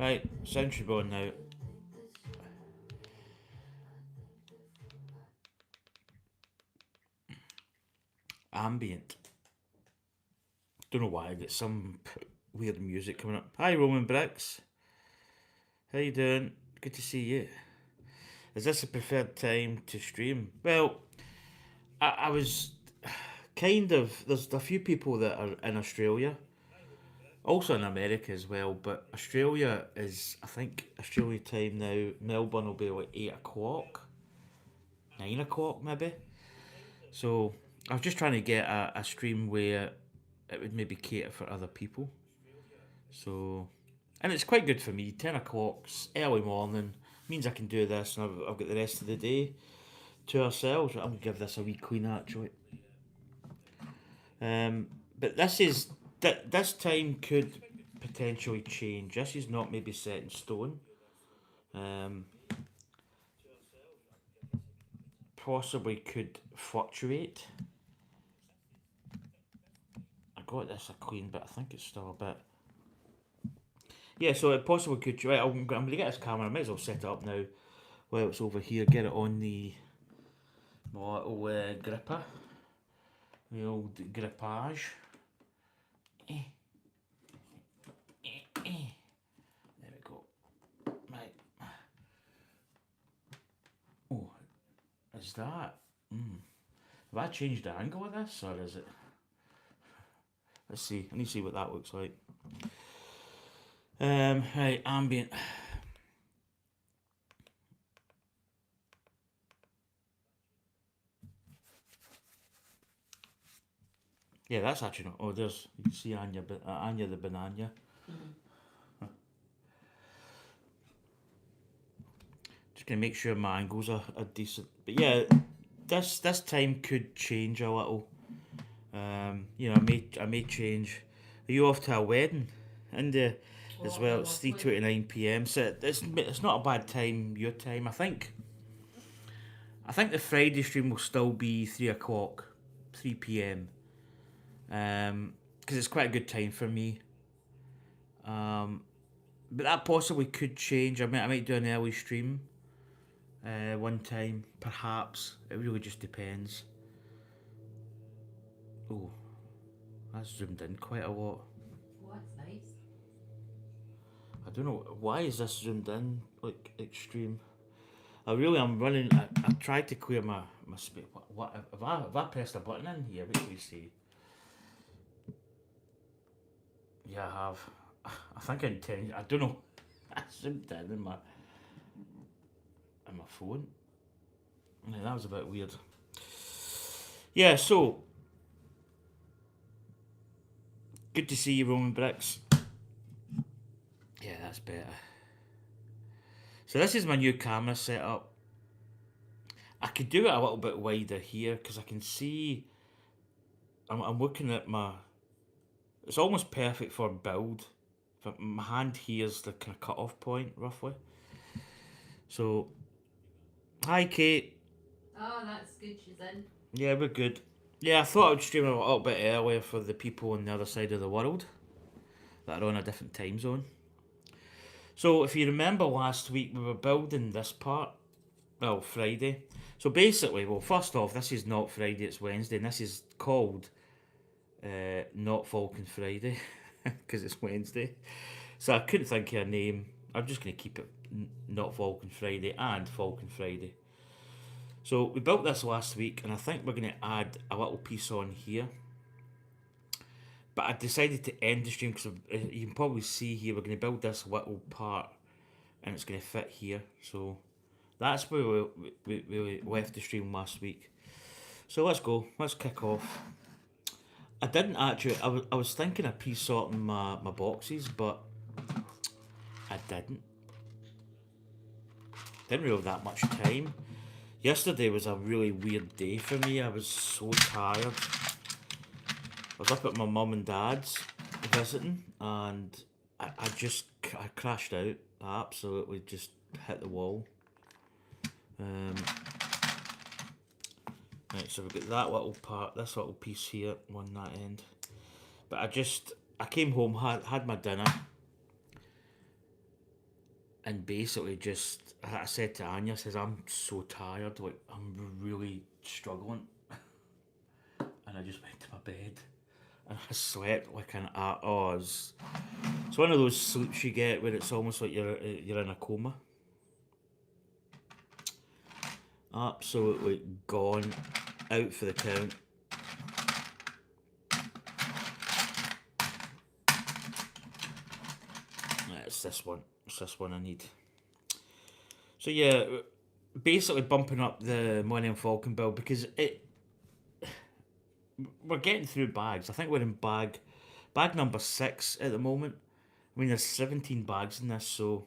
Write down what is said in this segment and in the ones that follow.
Right, sound should be on now. Ambient. Don't know why, I get some weird music coming up. Hi, Roman Bricks. How you doing? Good to see you. Is this a preferred time to stream? Well, I was kind of. There's a few people that are in Australia, also in America as well, but Australia is, I think, Australia time now. Melbourne will be like 8 o'clock, 9 o'clock maybe. So I was just trying to get a stream where it would maybe cater for other people. So, and it's quite good for me. 10 o'clock's early morning means I can do this, and I've got the rest of the day to ourselves. I'm gonna give this a wee clean actually. But this time could potentially change. This is not maybe set in stone. Um, Possibly could fluctuate. I got this a clean, but I think it's still a bit. Yeah, so it possibly could. Right, I'm going to get this camera. I might as well set it up now while it's over here. Get it on my little gripper, the old grippage. Eh, There we go. Right. Oh, is that? Have I changed the angle of this, or is it? Let's see. I need to see what that looks like. Right, ambient. Yeah, that's actually not. Oh, there's. You can see Anya the banana. Just gonna make sure my angles are decent. But yeah, this time could change a little. I may change. Are you off to a wedding? And as well, it's 3:29 p.m. So it's not a bad time. Your time, I think. I think the Friday stream will still be 3 o'clock, 3 p.m. Because it's quite a good time for me. But that possibly could change. I might do an early stream. One time, perhaps. It really just depends. Oh, that's zoomed in quite a lot. Well, that's nice. I don't know why is this zoomed in like extreme. I'm running. I tried to clear my space. What have I pressed a button in here? What do you see? Yeah, I have. I think I intend. I don't know. I zoomed in my phone. Yeah, that was a bit weird. Yeah, so good to see you, Roman Bricks. Yeah, that's better. So this is my new camera setup. I could do it a little bit wider here because I can see. I'm looking at my. It's almost perfect for build. But my hand here's the kind of cut off point roughly. So, hi Kate. Oh, that's good she's in. Yeah, we're good. Yeah, I thought I'd stream a little bit earlier for the people on the other side of the world that are on a different time zone. So, if you remember last week, we were building this part. Well, Friday. So basically, well, first off, this is not Friday, it's Wednesday, and this is called not Falcon Friday because it's Wednesday. So I couldn't think of a name. I'm just going to keep it not Falcon Friday and Falcon Friday. So we built this last week, and I think we're going to add a little piece on here. But I decided to end the stream because you can probably see here we're going to build this little part, and it's going to fit here. So that's where we left the stream last week. So let's go. Let's kick off. I didn't actually. I was thinking of pre-sorting my boxes, but I didn't. Didn't really have that much time. Yesterday was a really weird day for me. I was so tired. I was up at my mum and dad's visiting, and I crashed out. I absolutely just hit the wall. Right, so we've got that little part, this little piece here on that end. But I came home, had my dinner, and basically just I said to Anya, I says I'm so tired, like I'm really struggling, and I just went to my bed and I slept like an it's one of those sleeps you get where it's almost like you're in a coma. Absolutely gone, out for the count. It's this one. It's this one I need. So yeah, basically bumping up the Millennium Falcon build because we're getting through bags. I think we're in bag number 6 at the moment. I mean, there's 17 bags in this, so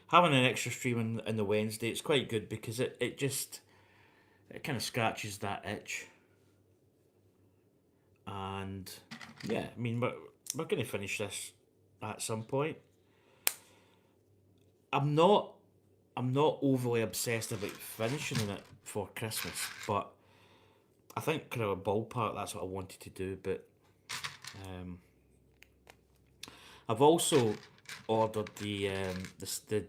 having an extra stream in the Wednesday, it's quite good because it kind of scratches that itch. And yeah, I mean, we're going to finish this at some point. I'm not overly obsessed about finishing it for Christmas, but I think kind of a ballpark that's what I wanted to do. But I've also ordered the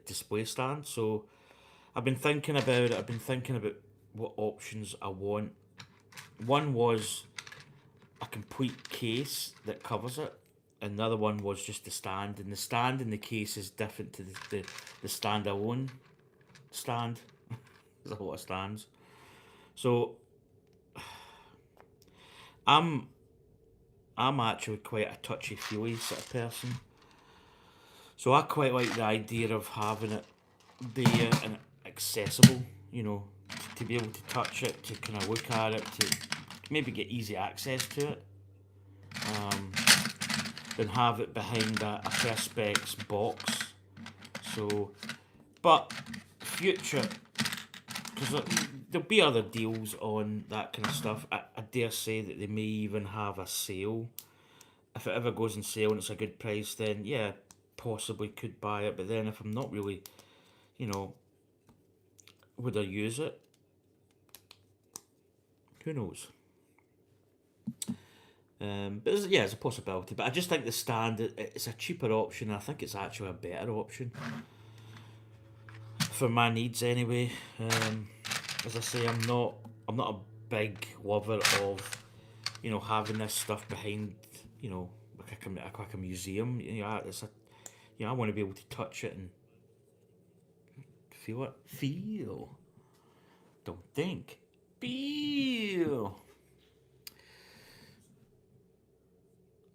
display stand, so I've been thinking about it. I've been thinking about what options I want. One was a complete case that covers it. Another one was just the stand, and the stand in the case is different to the standalone stand. There's a lot of stands. So I'm actually quite a touchy feely sort of person. So I quite like the idea of having it there and accessible, to be able to touch it, to kind of look at it, to maybe get easy access to it. Than have it behind a Perspex box. So, but future, because there'll be other deals on that kind of stuff. I dare say that they may even have a sale. If it ever goes on sale and it's a good price, then yeah, possibly could buy it. But then if I'm not really, would I use it? Who knows? But it's a possibility. But I just think the stand it's a cheaper option. And I think it's actually a better option for my needs anyway. As I say, I'm not a big lover of having this stuff behind like a museum. I want to be able to touch it and feel it. Feel. Don't think. Feel.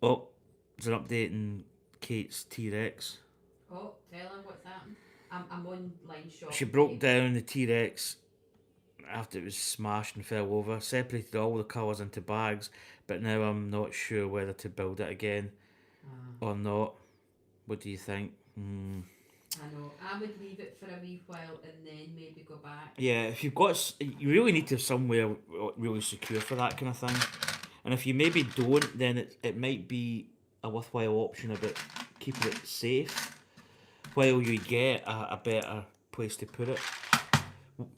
Oh, there's an update in Kate's T-Rex. Oh, tell him what's happened. I'm online shopping. She broke down the T-Rex after it was smashed and fell over, separated all the colours into bags, but now I'm not sure whether to build it again or not. What do you think? I know. I would leave it for a wee while and then maybe go back. Yeah, if you've got... You really need to have somewhere really secure for that kind of thing. And if you maybe don't, then it might be a worthwhile option about keeping it safe while you get a better place to put it.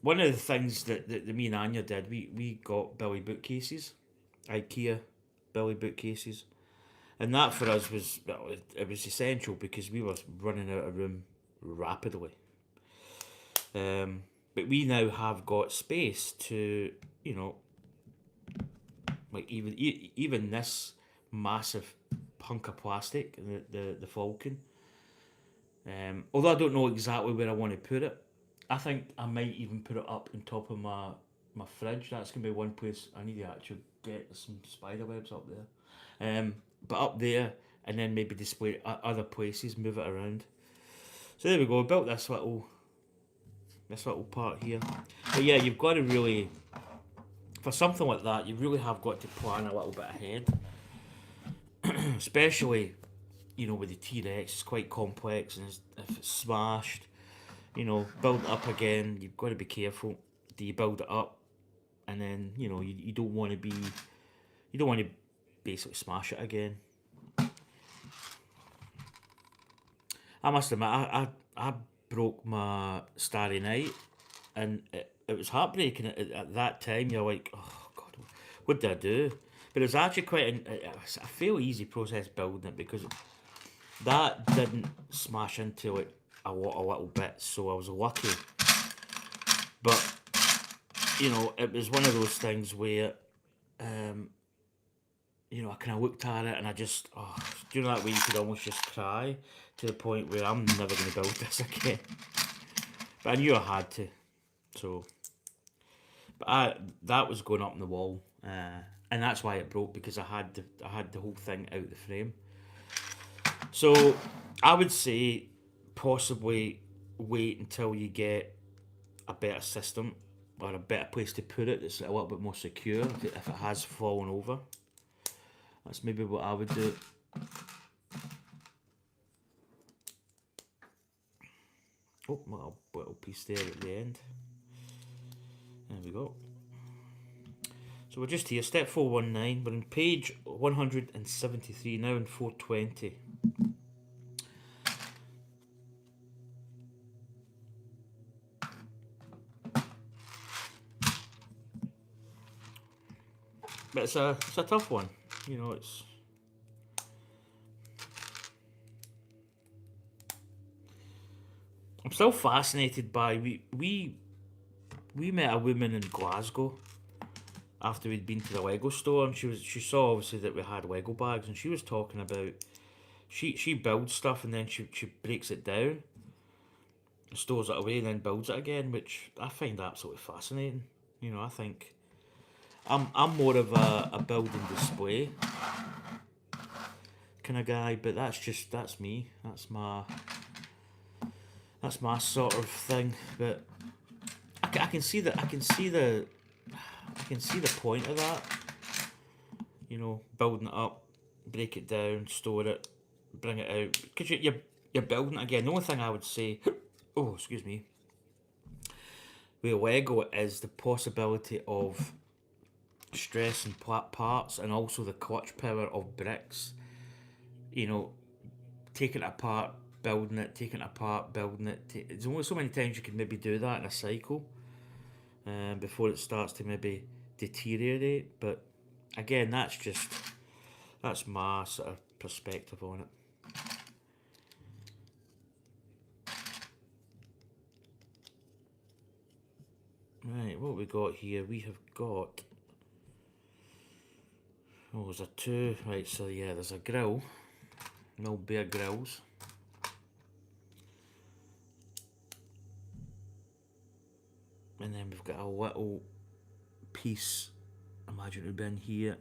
One of the things that me and Anya did, we got Billy bookcases, IKEA Billy bookcases, and that for us was essential because we were running out of room rapidly. But we now have got space to like even this massive hunk of plastic, the Falcon. Although I don't know exactly where I want to put it, I think I might even put it up on top of my fridge. That's gonna be one place I need to actually get some spider webs up there. But up there, and then maybe display it at other places, move it around. So there we go. I built this little part here. But yeah, you've got to really, for something like that, you really have got to plan a little bit ahead. Especially, with the T-Rex, it's quite complex, and if it's smashed, build it up again, you've got to be careful. Do you build it up, and then, you don't want to basically smash it again. I must admit, I broke my Starry Night, and it was heartbreaking at that time. You're like, oh God, what did I do? But it was actually quite a fairly easy process building it because that didn't smash into like a lot of little bits, so I was lucky. But you know, it was one of those things where, you know, I kind of looked at it and I just, do you know that way you could almost just cry to the point where I'm never going to build this again. But I knew I had to, so. But that was going up on the wall, and that's why it broke, because I had the whole thing out the frame. So I would say possibly wait until you get a better system or a better place to put it that's a little bit more secure if it has fallen over. That's maybe what I would do. Oh, little piece there at the end. There we go. So we're just here, step 419. We're on page 173 now in 420. But it's a tough one, you know. I'm still fascinated by we met a woman in Glasgow after we'd been to the Lego store, and she saw obviously that we had Lego bags, and she was talking about she builds stuff and then she breaks it down, stores it away, and then builds it again, which I find absolutely fascinating. You know, I think I'm more of a build and display kind of guy, but that's me. That's my sort of thing. But I can see the point of that. You know, building it up, break it down, store it, bring it out, because you're building it again. The only thing I would say, oh excuse me, with Lego is the possibility of stress and parts, and also the clutch power of bricks. You know, taking it apart, building it, taking it apart, building it. There's only so many times you can maybe do that in a cycle, before it starts to maybe deteriorate. But again, that's my sort of perspective on it. Right, what we got here? We have got. Oh, there's a two. Right, so yeah, there's a grill. No Bear grills. And then we've got a little piece. Imagine it would be in here.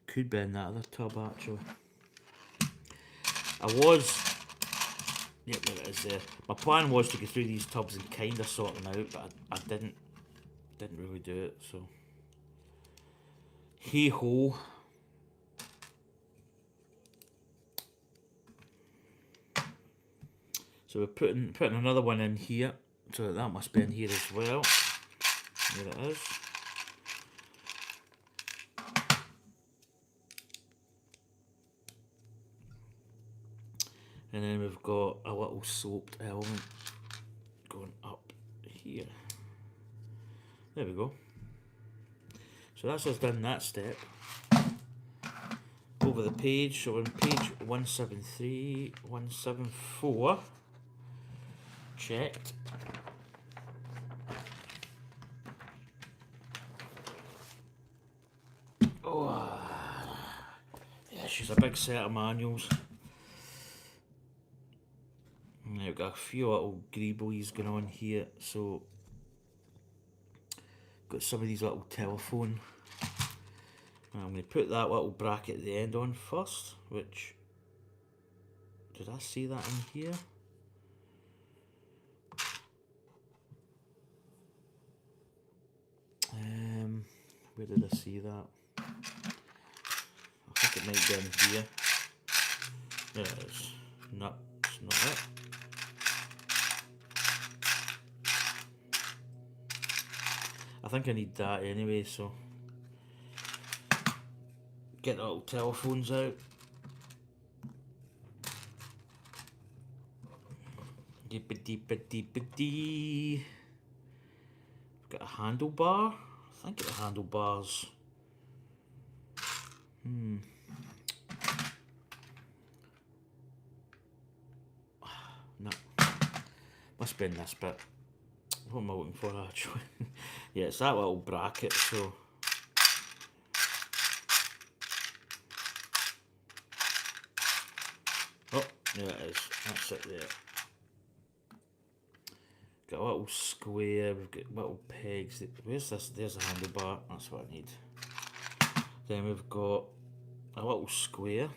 Could be in that other tub actually. Yep, there it is there. My plan was to go through these tubs and kind of sort them out, but I didn't really do it, so. Hey ho. So we're putting another one in here, so that must be in here as well. There it is. And then we've got a little sloped element going up here. There we go. So that's us done that step. Over the page, so on page 173, 174, checked. Oh, yeah, she's a big set of manuals. Now we've got a few little greeblies going on here, so got some of these little telephone. I'm going to put that little bracket at the end on first, which, did I see that in here? Where did I see that? I think it might be in here. There it is. No, it's not it. I think I need that anyway, so get the little telephones out. Deep-a-deep-a-deep-a-dee. Got a handlebar. I think the handlebars. No. Must be in this bit. What am I looking for actually? Yeah, it's that little bracket, so. Oh, there it is. That's it there. Got a little square, we've got little pegs. Where's this? There's a handlebar. That's what I need. Then we've got a little square.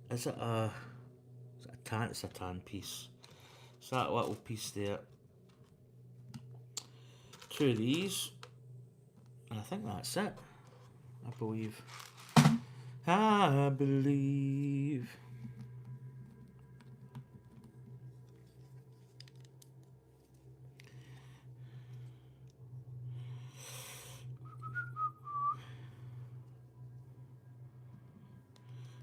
Is it a tan? It's a tan piece. So that little piece there. Two of these. And I think that's it. I believe. I believe.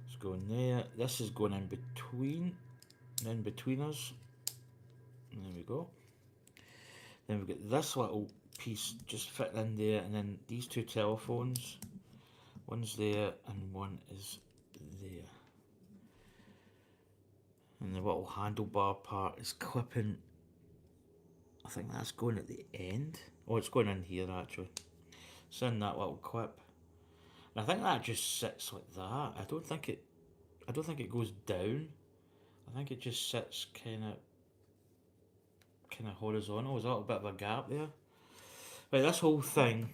It's going there. This is going in between us. And there we go. Then we've got this little piece just fitting in there, and then these two telephones. One's there and one is there. And the little handlebar part is clipping. I think that's going at the end. Oh, it's going in here actually. It's in that little clip. And I think that just sits like that. I don't think it goes down. I think it just sits kind of horizontal. There's a little bit of a gap there. Right, this whole thing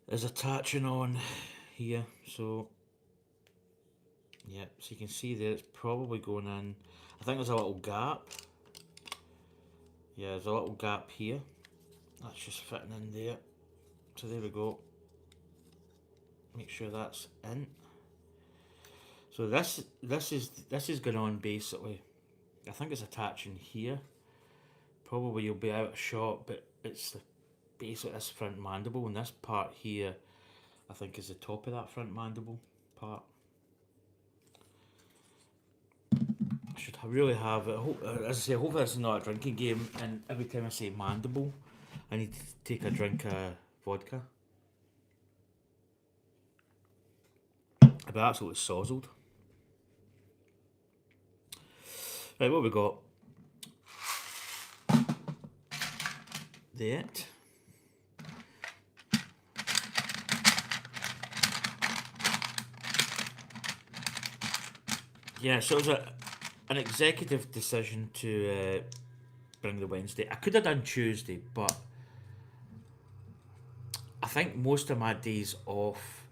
is attaching on here, so yeah, so you can see there it's probably going in. I think there's a little gap. Yeah, there's a little gap here. That's just fitting in there. So there we go. Make sure that's in. So this is going on basically. I think it's attaching here. Probably you'll be out of shot, but it's basically this front mandible, and this part here I think is the top of that front mandible part. I should really have it. As I say, hopefully this is not a drinking game, and every time I say mandible I need to take a drink of vodka. I'd be absolutely sozzled. Right, what have we got? That. Yeah, so it was an executive decision to bring the Wednesday. I could have done Tuesday, but I think most of my days off,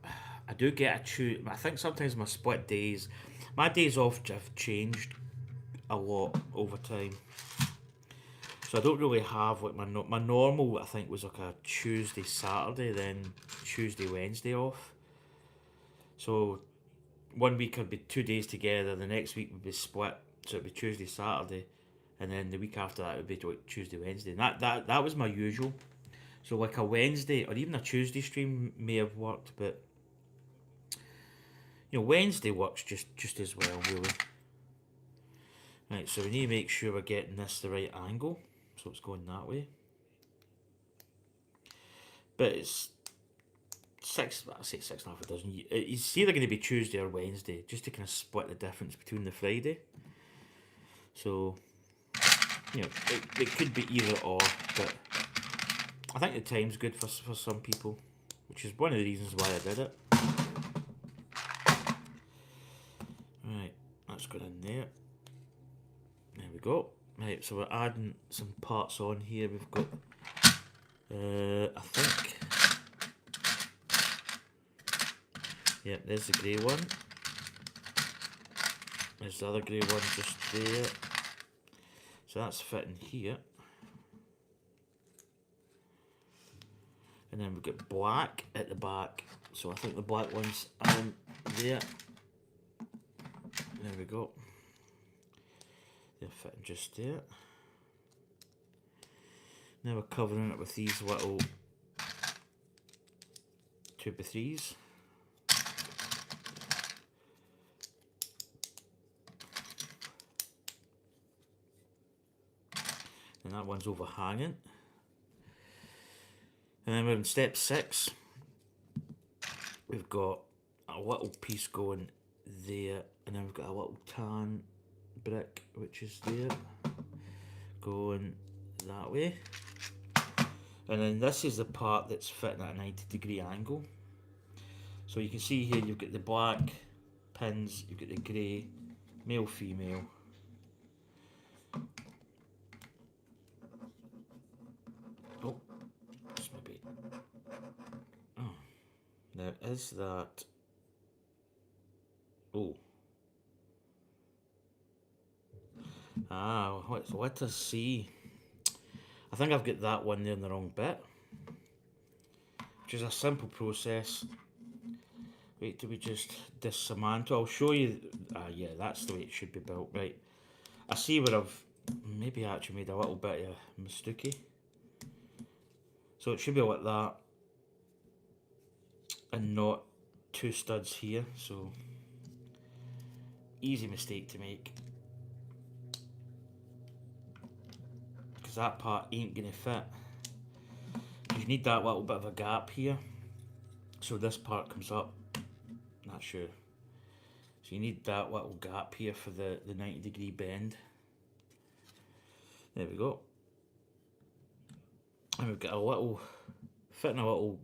I do get a Tuesday. I think sometimes my split days, my days off have changed a lot over time. So I don't really have like my normal. I think was like a Tuesday Saturday, then Tuesday Wednesday off. So 1 week would be 2 days together. The next week would be split, so it'd be Tuesday Saturday, and then the week after that would be like Tuesday Wednesday. And that was my usual. So like a Wednesday or even a Tuesday stream may have worked, but you know, Wednesday works just as well, really. Right, so we need to make sure we're getting this the right angle, so it's going that way. But it's I say 6.5 a dozen. It's either going to be Tuesday or Wednesday, just to kind of split the difference between the Friday. So, you know, it could be either or, but I think the time's good for some people, which is one of the reasons why I did it. Right, that's going in there. There we go. Right, so we're adding some parts on here. We've got, I think, yeah, there's the grey one. There's the other grey one just there. So that's fitting here. And then we've got black at the back. So I think the black one's on there. There we go. They're fitting just there. Now we're covering it with these little 2x3s. And that one's overhanging. And then we're in step 6. We've got a a little piece going there, and then we've got a little tan brick which is there going that way, and then this is the part that's fitting at a 90-degree angle. So you can see here you've got the black pins, you've got the grey, male, female. Oh, this maybe. Oh, now is that? Oh. Ah, what to see? I think I've got that one there in the wrong bit, which is a simple process. Wait till we just dismantle. I'll show you. Yeah, that's the way it should be built. Right. I see where I've maybe actually made a little bit of a mistake. So it should be like that, and not two studs here. So easy mistake to make, because that part ain't gonna fit. You need that little bit of a gap here, so this part comes up. Not sure. So you need that little gap here for the 90-degree bend. There we go. And we've got a little, fitting a little,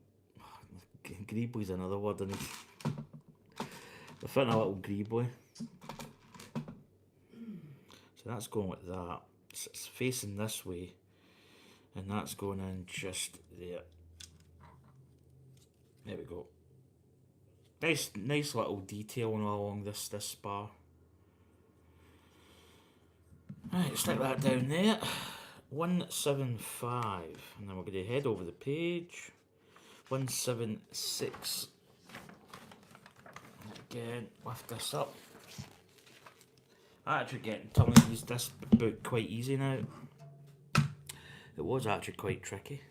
greebly's another word in it. We're fitting a little greebly. So that's going like that. It's facing this way, and that's going in just there. There we go. Nice little detailing along this spar. Right, stick that down there. 175, and then we're going to head over the page. 176. Again, lift this up. I'm actually getting to use this book quite easy now. It was actually quite tricky.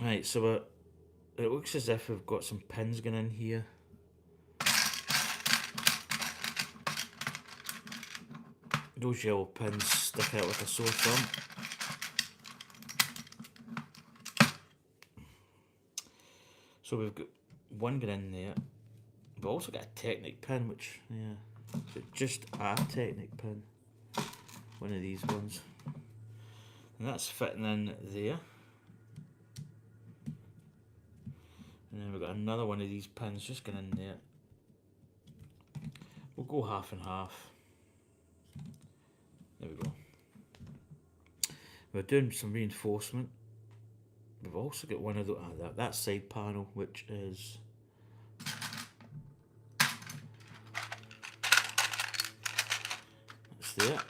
Right, so it looks as if we've got some pins going in here. Those yellow pins stick out like a sore thumb. So we've got one going in there. We've also got a Technic pin, which, yeah, just a Technic pin. One of these ones. And that's fitting in there. And then we've got another one of these pins just going in there. We'll go half and half. There we go. We're doing some reinforcement. We've also got one of the that side panel, which is that's there.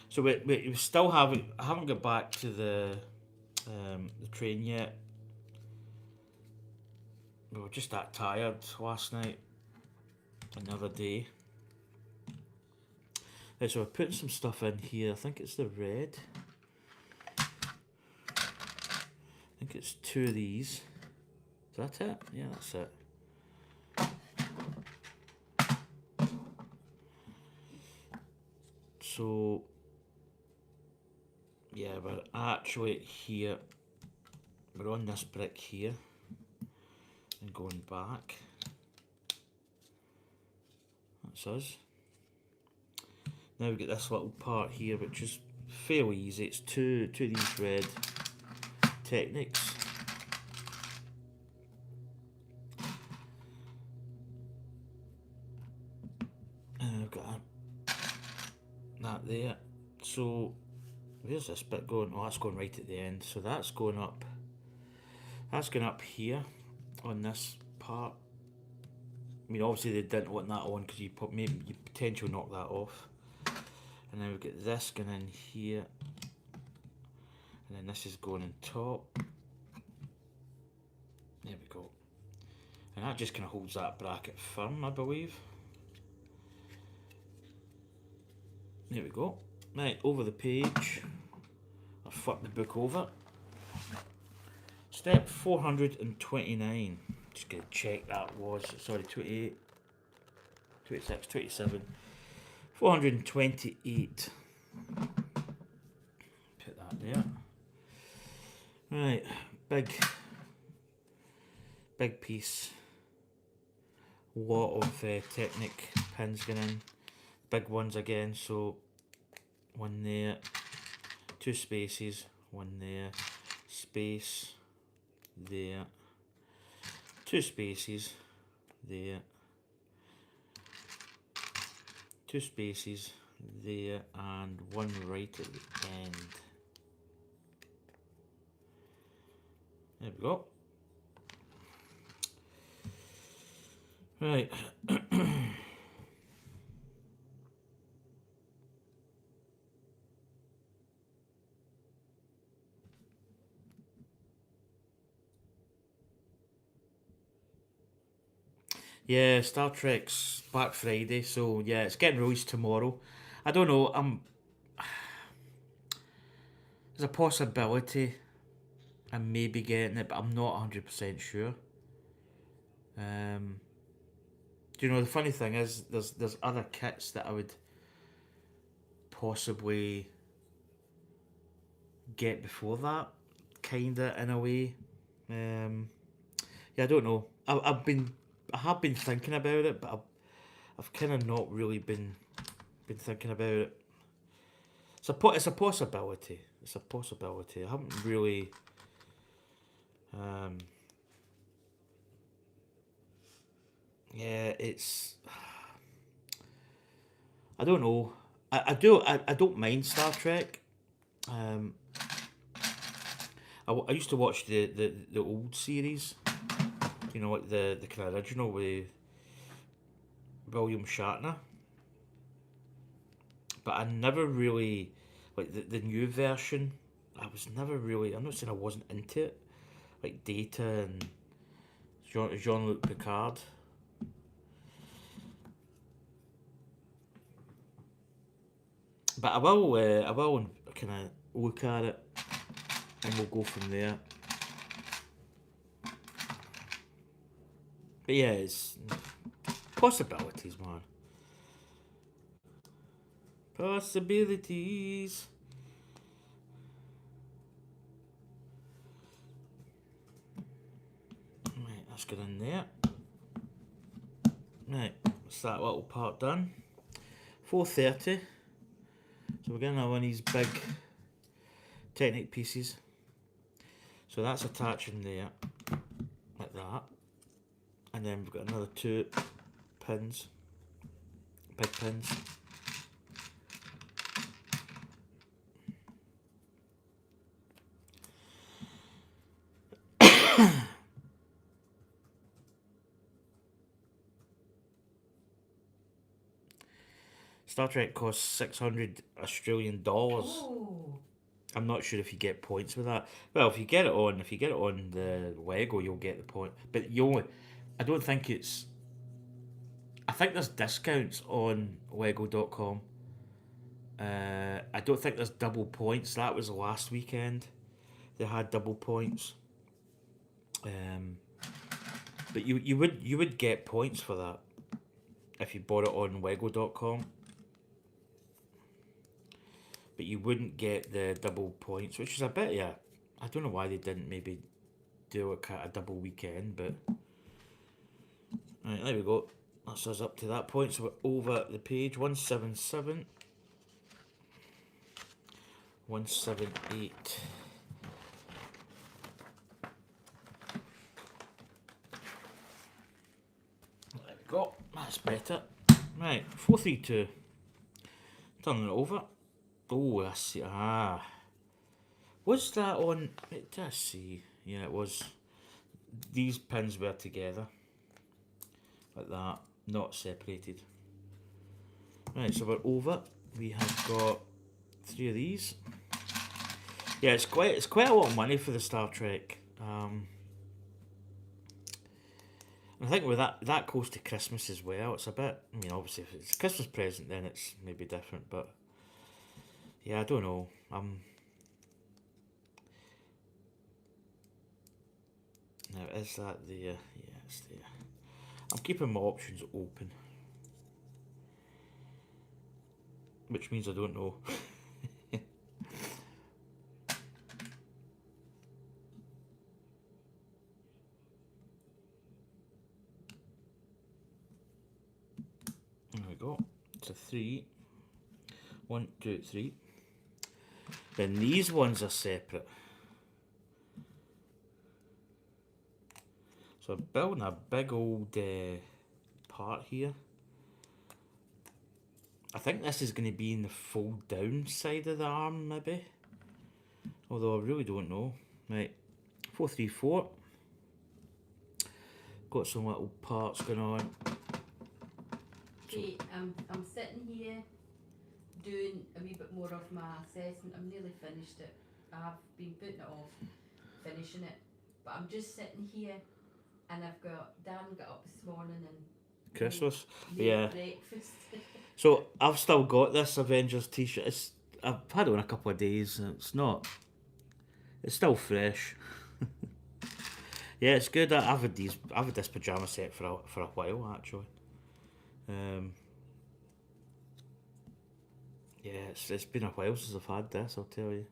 So we still haven't. I haven't got back to the train yet. We were just that tired last night. Another day. Right, so we're putting some stuff in here. I think it's the red. I think it's two of these. Is that it? Yeah, that's it. So, yeah, we're actually here. We're on this brick here. And going back. That's us. Now we've got this little part here, which is fairly easy. It's two of these red Technics. And I've got that there. So where's this bit going? Oh, that's going right at the end. So that's going up. That's going up here on this part. I mean, obviously they didn't want that on because you potentially knock that off. And then we've got this going in here. And then this is going on top. There we go. And that just kind of holds that bracket firm, I believe. There we go. Right, over the page. I'll flip the book over. Step 429. Just going to check that was, sorry, 28, 26, 27. 428. Put that there. Right, big Big piece. Lot of Technic pins going in. Big ones again, so one there, 2 spaces, one there, space, there, 2 spaces, there, 2 spaces, there, and one right at the end. There we go. Right. Yeah, Star Trek's Black Friday, so yeah, it's getting released tomorrow. I don't know, there's a possibility I may be getting it, but I'm not 100% sure. Do you know, the funny thing is, there's other kits that I would possibly get before that, kinda in a way. Yeah, I don't know. I have been thinking about it, but I've kind of not really been thinking about it. It's a possibility. It's a possibility. I haven't really. Yeah, it's. I don't know. I don't mind Star Trek. I used to watch the old series. You know, like the kind of original with William Shatner. But I never really like the new version. I was never really. I'm not saying I wasn't into it. Like Data and Jean-Luc Picard. But I will kind of look at it, and we'll go from there. But yeah, it's possibilities, man. Possibilities. Right, let's get in there. Right, that's that little part done. 4:30. So we're getting one of these big Technic pieces. So that's attaching there, like that. And then we've got another 2 pins, big pins. Star Trek costs $600 Australian. Oh, I'm not sure if you get points with that. Well, if you get it on the Lego, you'll get the point. But I don't think it's. I think there's discounts on Lego.com. I don't think there's double points. That was last weekend. They had double points. But you would get points for that if you bought it on Lego.com. But you wouldn't get the double points, which is a bit, yeah. I don't know why they didn't maybe do a double weekend, but. Right, there we go. That's us up to that point, so we're over the page. 177. 178. There we go. That's better. Right, 432. Turning it over. Oh, I see. Ah. Was that on. Let's see. Yeah, it was. These pins were together. Like that. Not separated. Right, so we're over. We have got 3 of these. Yeah, it's quite a lot of money for the Star Trek. I think with that close to Christmas as well, it's a bit. I mean, obviously, if it's a Christmas present, then it's maybe different. But yeah, I don't know. Now is that there? Yeah, it's there. I'm keeping my options open, which means I don't know. go. It's a 3. 1, 2, 3. Then these ones are separate. So I'm building a big old part here. I think this is going to be in the fold down side of the arm, maybe. Although I really don't know. Right, 4, 3, 4. Got some little parts going on. See, I'm sitting here doing a wee bit more of my assessment. I'm nearly finished it. I've been putting it off, finishing it. But I'm just sitting here and Dan got up this morning and Christmas, made yeah. breakfast. So I've still got this Avengers t-shirt. I've had it on a couple of days. And it's still fresh. Yeah, it's good. I've had this pajama set for a while actually. Yeah, it's been a while since I've had this, I'll tell you.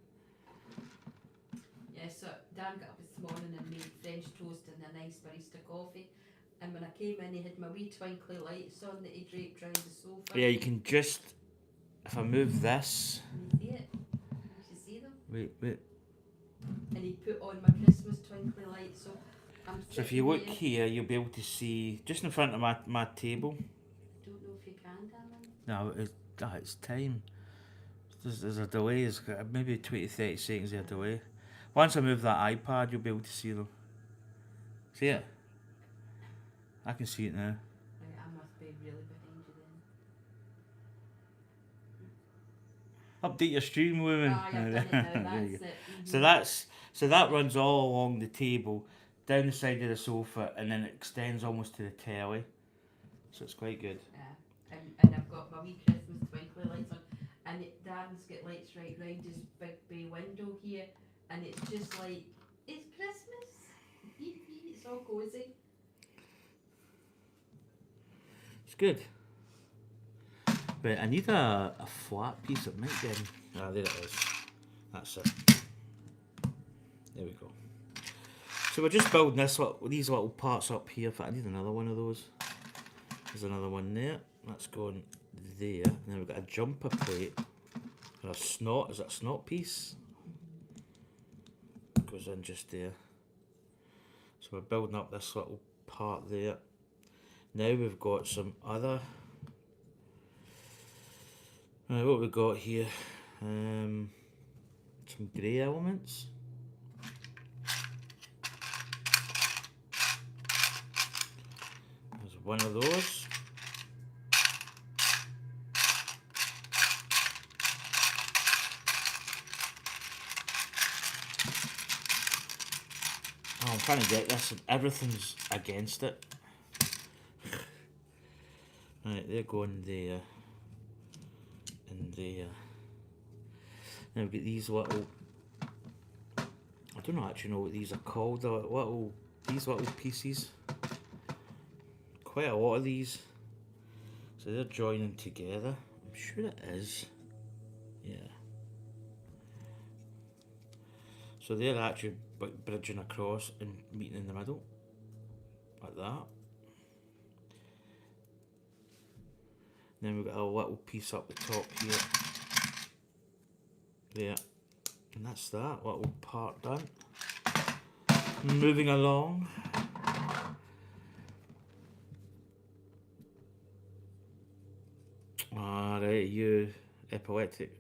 Yeah, so Dan got up this morning and made French toast and a nice barista coffee. And when I came in, he had my wee twinkly lights on that he draped round the sofa. Yeah, you can just, if I move this. Can you see it? Can you see them? Wait. And he put on my Christmas twinkly lights. So if you look here, you'll be able to see just in front of my table. I don't know if you can, darling. No, it's time. There's a delay. It's got maybe 20, 30 seconds of a delay. Once I move that iPad, you'll be able to see them. See it? I can see it now. Right, I must be really behind you then. Update your stream, woman. Oh, yeah, I've done it now. That's it. Mm-hmm. So that runs all along the table, down the side of the sofa, and then it extends almost to the telly. So it's quite good. Yeah, and I've got my wee Christmas twinkly lights on, and Dan's got lights right round his big bay window here, and it's just like, it's Christmas. It's all cosy. It's good. Right, I need a flat piece. It might be in. Ah, there it is. That's it. There we go. So we're just building these little parts up here. I need another one of those. There's another one there. That's going there. And then we've got a jumper plate. And a snot. Is that a snot piece? Goes in just there. So we're building up this little part there. Now we've got some other. What have we got here? Some grey elements. There's one of those. Oh, I'm trying to get this and everything's against it. Right, they're going there. And there. Now we've got these little, I don't actually know what these are called, these little pieces. Quite a lot of these. So they're joining together. I'm sure it is. Yeah. So they're actually bridging across and meeting in the middle. Like that. Then we've got a little piece up the top here. There. And that's that little part done. Moving along. Alright, you epileptic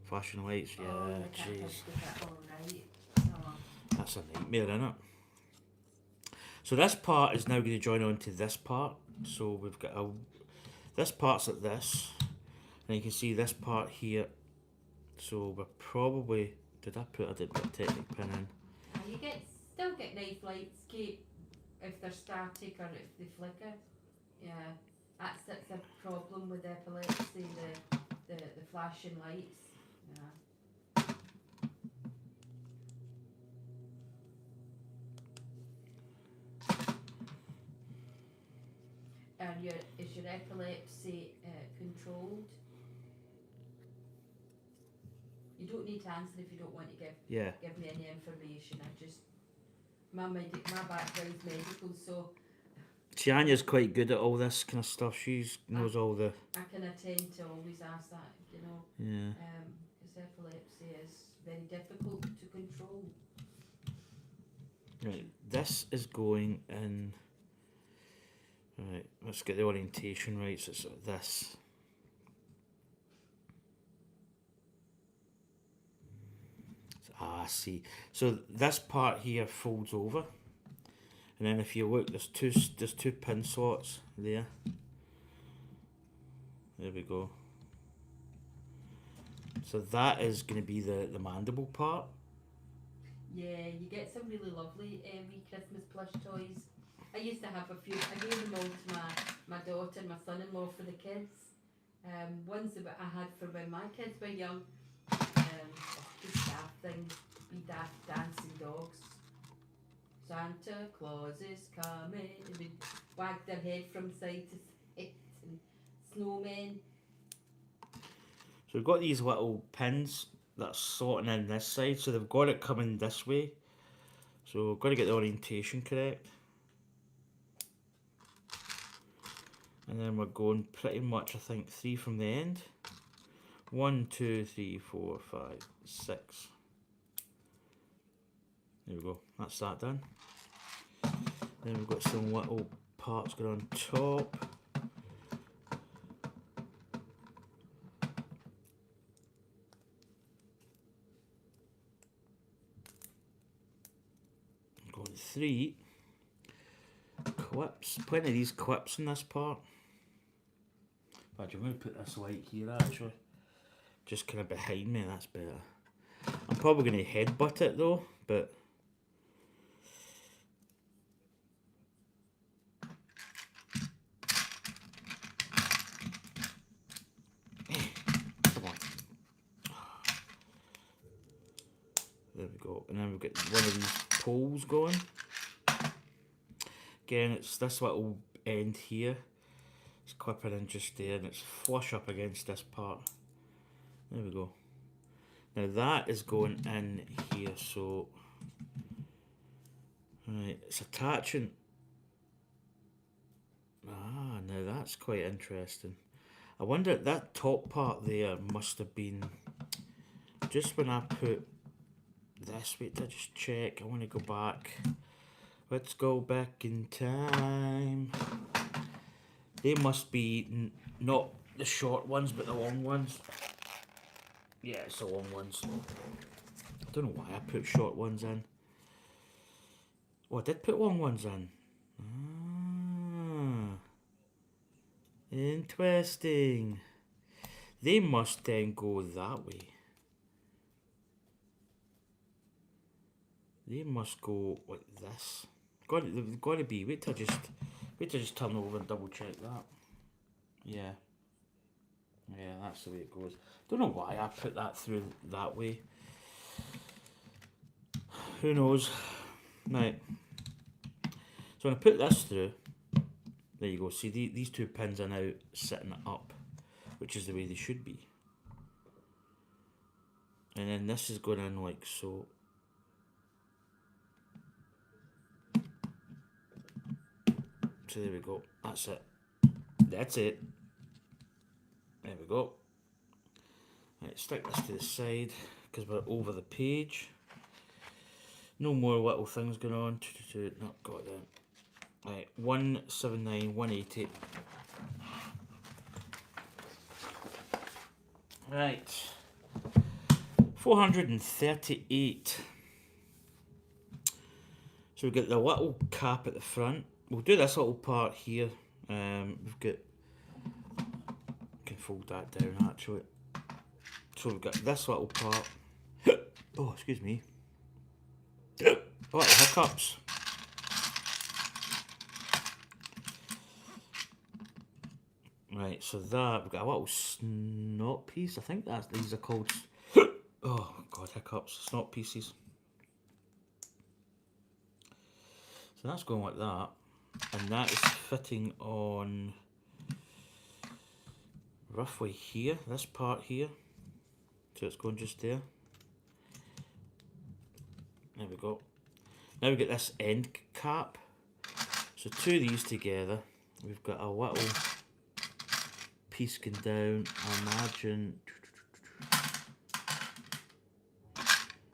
flashing lights, yeah, jeez. That's a nightmare, isn't it? So this part is now going to join on to this part. So we've got this part's like this, and you can see this part here. So we're probably, did I put a Technic pin in? You still get knife lights, Kate, if they're static or if they flicker. Yeah, that's a problem with epilepsy, the flashing lights. Yeah. And is your epilepsy controlled? You don't need to answer if you don't want to give me any information. My background's medical, so See, Anya's quite good at all this kind of stuff. She knows all the... I kind of tend to always ask that, you know, Yeah. because epilepsy is very difficult to control. Right, this is going in... Right, let's get the orientation right, so it's this. Ah, see. So this part here folds over. And then if you look, there's two pin slots there. There we go. So that is going to be the mandible part. Yeah, you get some really lovely wee Christmas plush toys. I used to have a few. I gave them all to my daughter and my son-in-law for the kids. Ones that I had for when my kids were young. Just daft things, wee daft dancing dogs. Santa Claus is coming. They wag their head from side to side. And snowmen. So we've got these little pins that are sorting in this side, so they've got it coming this way. So we've got to get the orientation correct. And then we're going pretty much, I think, 3 from the end. 1, 2, 3, 4, 5, 6. There we go, that's that done. Then we've got some little parts going on top. Going 3 clips, plenty of these clips in this part. But I'm going to put this light here actually, just kind of behind me, that's better. I'm probably going to headbutt it though, but come on. There we go, and then we've got one of these poles going. Again, it's this little end here. It's clipping in just there and it's flush up against this part. There we go. Now that is going in here, so... Right, it's attaching... Ah, now that's quite interesting. I wonder, that top part there must have been... Just when I put this, wait to just check, I want to go back. Let's go back in time. They must be not the short ones, but the long ones. Yeah, it's the long ones. I don't know why I put short ones in. Oh, I did put long ones in. Ah, interesting. They must then go that way. They must go like this. They've got to be. Wait till I just turn over and double check that. Yeah. Yeah, that's the way it goes. Don't know why I put that through that way. Who knows? Right. So when I put this through, there you go. See, these two pins are now sitting up, which is the way they should be. And then this is going in like so. So there we go. That's it. That's it. There we go. Right, stick this to the side because we're over the page. No more little things going on. Not got that. Right, 179, 180. Right, 438. So we've got the little cap at the front. We'll do this little part here. We've got, can fold that down actually. So we've got this little part. Oh, excuse me. Oh, hiccups. Right, so that, we've got a little snot piece. I think these are called, oh god, hiccups, snot pieces. So that's going like that. And that is fitting on roughly here, this part here. So it's going just there. There we go. Now we get this end cap. So So two of these together, we've got a little piece going down. I imagine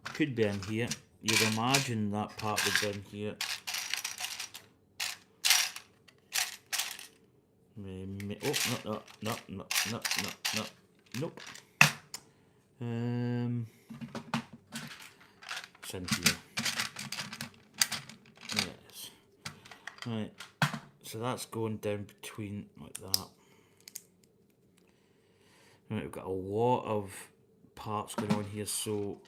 could be in here. You'd imagine that part would be in here. Oh, no, nope. It's in here. Yes. Right. So that's going down between like that. Right, we've got a lot of parts going on here, so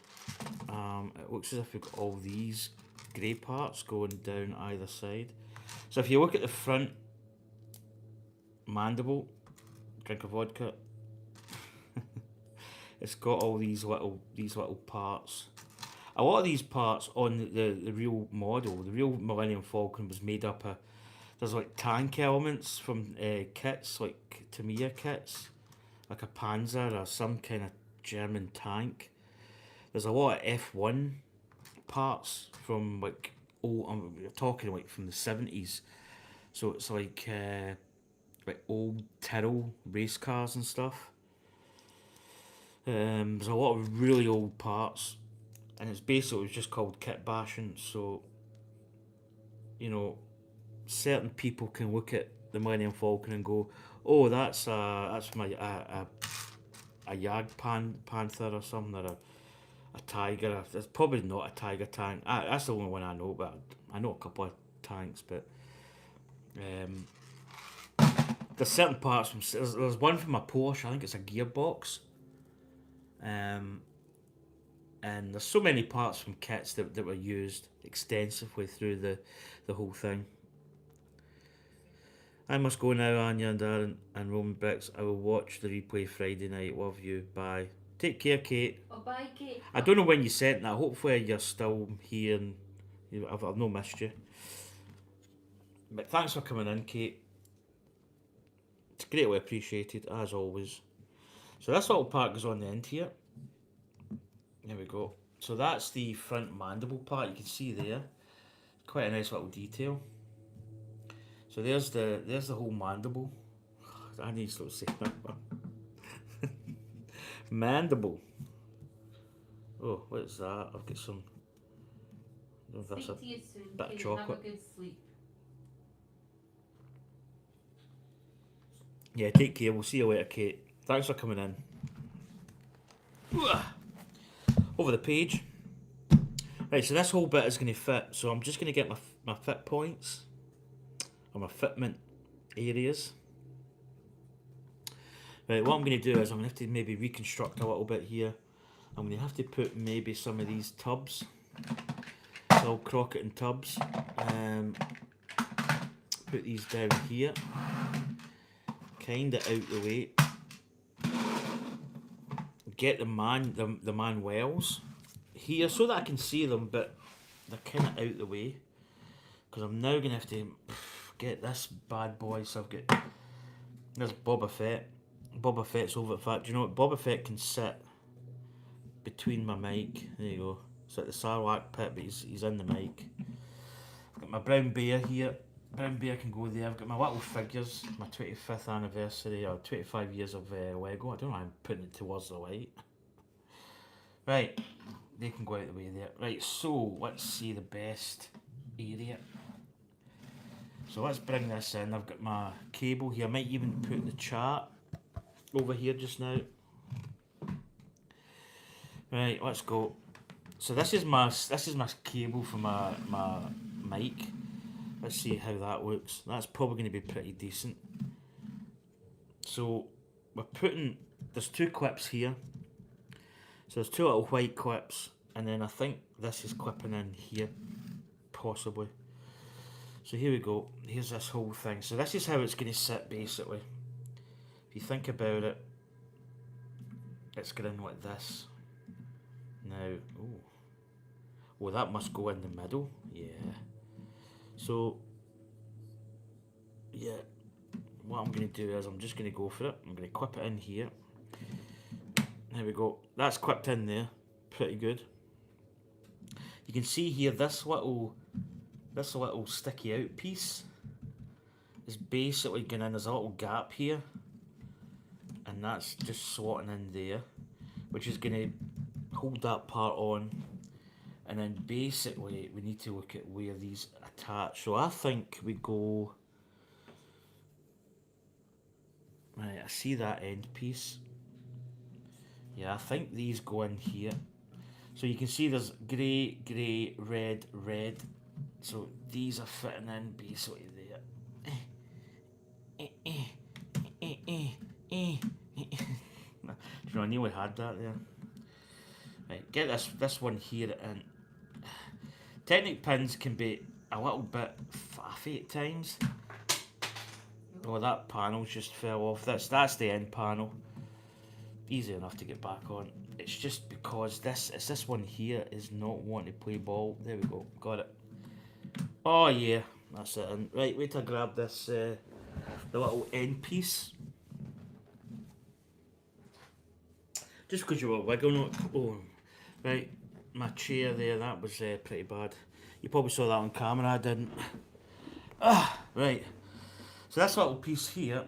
it looks as if we've got all these grey parts going down either side. So if you look at the front mandible, drink of vodka, it's got all these little parts. A lot of these parts on the real model, the real Millennium Falcon, was made up of, there's like tank elements from kits, like Tamiya kits, like a Panzer or some kind of German tank. There's a lot of F1 parts from like we're talking like from the 70s, so it's like old Tyrrell race cars and stuff. There's a lot of really old parts, and it's basically just called kit bashing. So, you know, certain people can look at the Millennium Falcon and go, "Oh, that's my a Panther or something, or a Tiger." It's probably not a Tiger tank. That's the only one I know, but I know a couple of tanks. But there's certain parts from there's one from a Porsche. I think it's a gearbox. And there's so many parts from kits that were used extensively through the whole thing. I must go now, Anya and Darren and Roman Bricks. I will watch the replay Friday night. Love you. Bye. Take care, Kate. Oh, bye, Kate. I don't know when you sent that. Hopefully you're still here and I've not missed you. But thanks for coming in, Kate. It's greatly appreciated, as always. So this little part goes on the end here. There we go. So that's the front mandible part. You can see there. Quite a nice little detail. So there's the whole mandible. I need to say that one. Mandible. Oh, what's that? I've got some. I don't know if that's Speak to you soon, bit of Kate. chocolate. Have a good sleep. Yeah, take care. We'll see you later, Kate. Thanks for coming in. Over the page. Right, so this whole bit is going to fit. So I'm just going to get my fit points, or my fitment areas. Right, what I'm going to do is I'm going to have to maybe reconstruct a little bit here. I'm going to have to put maybe some of these tubs, little crocket and tubs. Put these down here, kind of out the way. Get the manuals here so that I can see them, but they're kind of out the way, because I'm now going to have to get this bad boy. So I've got this Boba Fett. Boba Fett's over. In fact, do you know what? Boba Fett can sit between my mic. There you go. It's like the Sarlacc pit, but he's in the mic. I've got my brown bear here. Brown bear can go there. I've got my little figures, my 25th anniversary, or 25 years of Lego. I don't know why I'm putting it towards the light. Right, they can go out the way there. Right, so let's see the best area. So let's bring this in. I've got my cable here. I might even put the chart over here just now. Right, let's go. So this is my cable for my mic. Let's see how that looks. That's probably going to be pretty decent. So we're putting, there's two clips here. So there's two little white clips, and then I think this is clipping in here, possibly. So here we go. Here's this whole thing. So this is how it's going to sit, basically. If you think about it, it's going like this. Now, oh, that must go in the middle. Yeah. So, yeah, what I'm going to do is I'm just going to go for it. I'm going to clip it in here. There we go. That's clipped in there. Pretty good. You can see here this little sticky out piece. is basically going in. There's a little gap here, and that's just slotting in there, which is going to hold that part on. And then basically we need to look at where these attach. So I think we go, right, I see that end piece. Yeah, I think these go in here. So you can see there's grey, grey, red, red. So these are fitting in basically there. You know, I nearly had that there. Right, get this one here in. Technic pins can be a little bit faffy at times. Oh, that panel's just fell off. That's the end panel. Easy enough to get back on. It's just because this one here is not wanting to play ball. There we go, got it. Oh yeah, that's it. And right, wait till I grab this the little end piece. Just because you were wiggling it. Oh, right, my chair there, that was pretty bad. You probably saw that on camera, I didn't. Right. So this little piece here,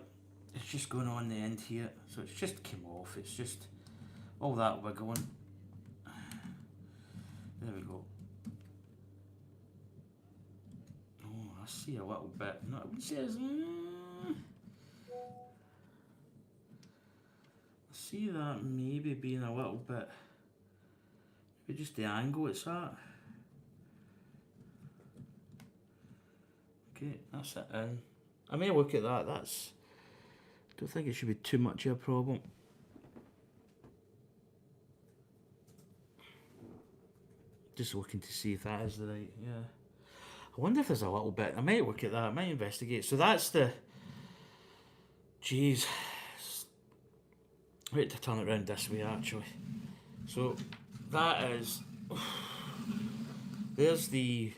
it's just going on the end here. So it's just came off. It's just all that wiggling. There we go. Oh, I see a little bit. No, I wouldn't say it's... I see that maybe being a little bit... Maybe just the angle it's at. Okay, that's it in. I may look at that. That's... Don't think it should be too much of a problem. Just looking to see if that is the right, yeah. I wonder if there's a little bit. I might look at that. I might investigate. So that's the... Jeez. Wait to turn it around this way actually. So that is... There's the...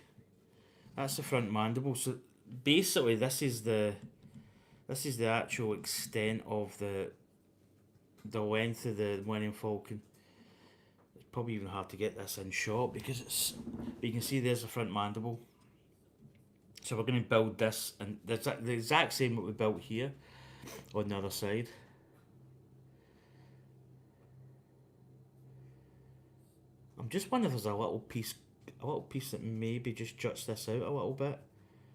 That's the front mandible. So basically this is the actual extent of the length of the Millennium Falcon. It's probably even hard to get this in shot because it's... But you can see there's the front mandible. So we're going to build this, and the exact same what we built here on the other side. I'm just wondering if there's a little piece that maybe just juts this out a little bit.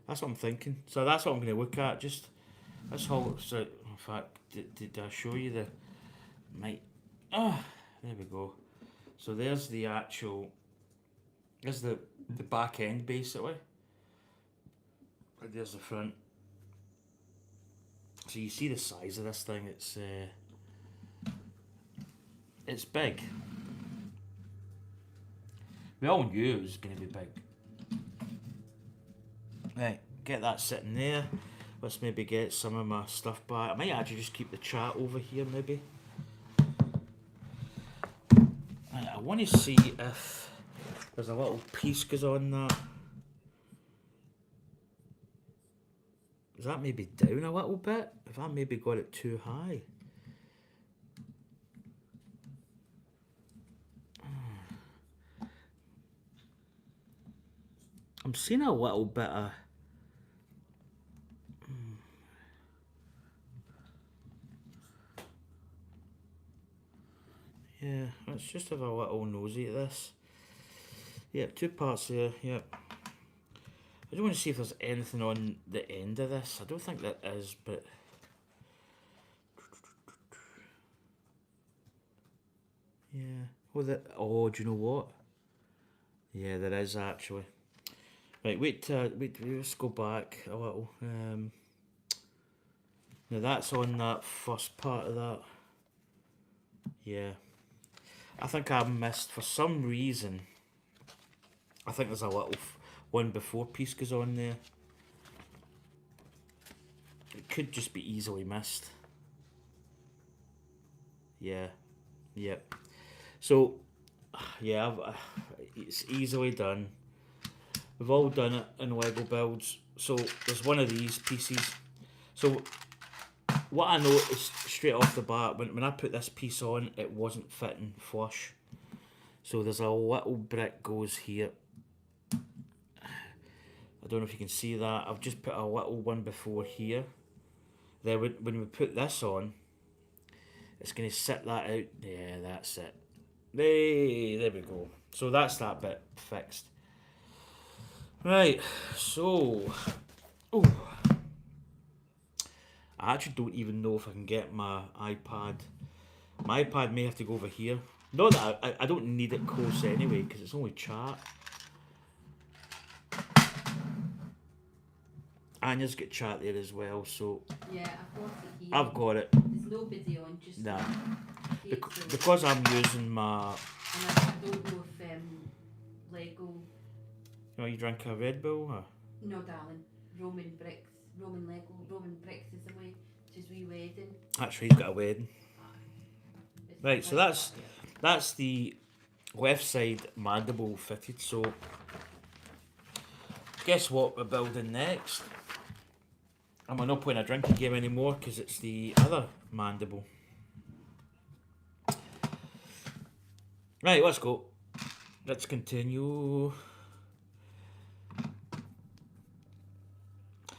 That's what I'm thinking. So that's what I'm going to look at. Just this whole... So in fact, did I show you the... Might... Ah, there we go. So there's the actual... There's the back end basically. There's the front. So you see the size of this thing. It's big. We all knew it was going to be big. Right, get that sitting there. Let's maybe get some of my stuff back. I might actually just keep the chat over here maybe. Right, I want to see if there's a little piece goes on that. Is that maybe down a little bit? If I maybe got it too high. I'm seeing a little bit of... Yeah, let's just have a little nosy at this. Yep, 2 parts there, yep. I don't want to see if there's anything on the end of this. I don't think that is, but... Yeah. Oh, do you know what? Yeah, there is actually. Right, wait, let's go back a little. Now that's on that first part of that. Yeah. I think I missed, for some reason, I think there's a little... one before piece goes on there. It could just be easily missed. Yeah. Yep. So, yeah, it's easily done. We've all done it in Lego builds. So there's one of these pieces. So what I noticed straight off the bat, when I put this piece on, it wasn't fitting flush. So there's a little brick goes here. I don't know if you can see that. I've just put a little one before here. Then when we put this on, it's going to sit that out. Yeah, that's it. There we go. So that's that bit fixed. Right, so... Oh, I actually don't even know if I can get my iPad. My iPad may have to go over here. Not that I don't need it close anyway, because it's only chat. Anya's got chat there as well, so... Yeah, I've got it here. I've got it. There's nobody on, just Nah. here, so- Because I'm using my... And I don't know if Lego... You drink a Red Bull? Or? No, darling. Roman bricks is away to his wee wedding. Actually, he's got a wedding. It's Right, so like that's the left side mandible fitted. So, guess what we're building next? I'm not playing a drinking game anymore because it's the other mandible. Right, let's go. Let's continue.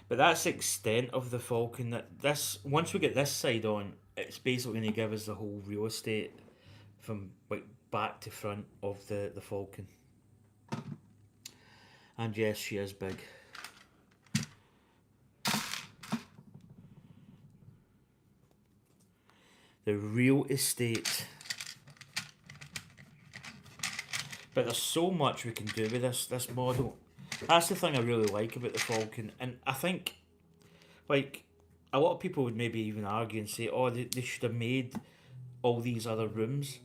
But that's the extent of the Falcon. That this once we get this side on, it's basically going to give us the whole real estate from like back to front of the Falcon. And yes, she is big. The real estate. But there's so much we can do with this model. That's the thing I really like about the Falcon. And I think, like, a lot of people would maybe even argue and say, oh, they should have made all these other rooms.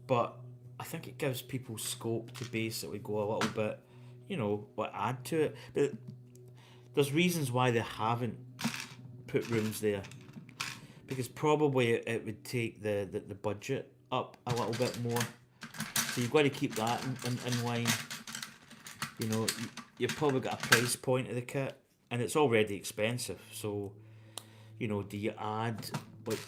But I think it gives people scope to basically go a little bit, add to it. But there's reasons why they haven't put rooms there. Because probably it would take the budget up a little bit more. So you've got to keep that in line. You've probably got a price point of the kit, and it's already expensive. So, do you add like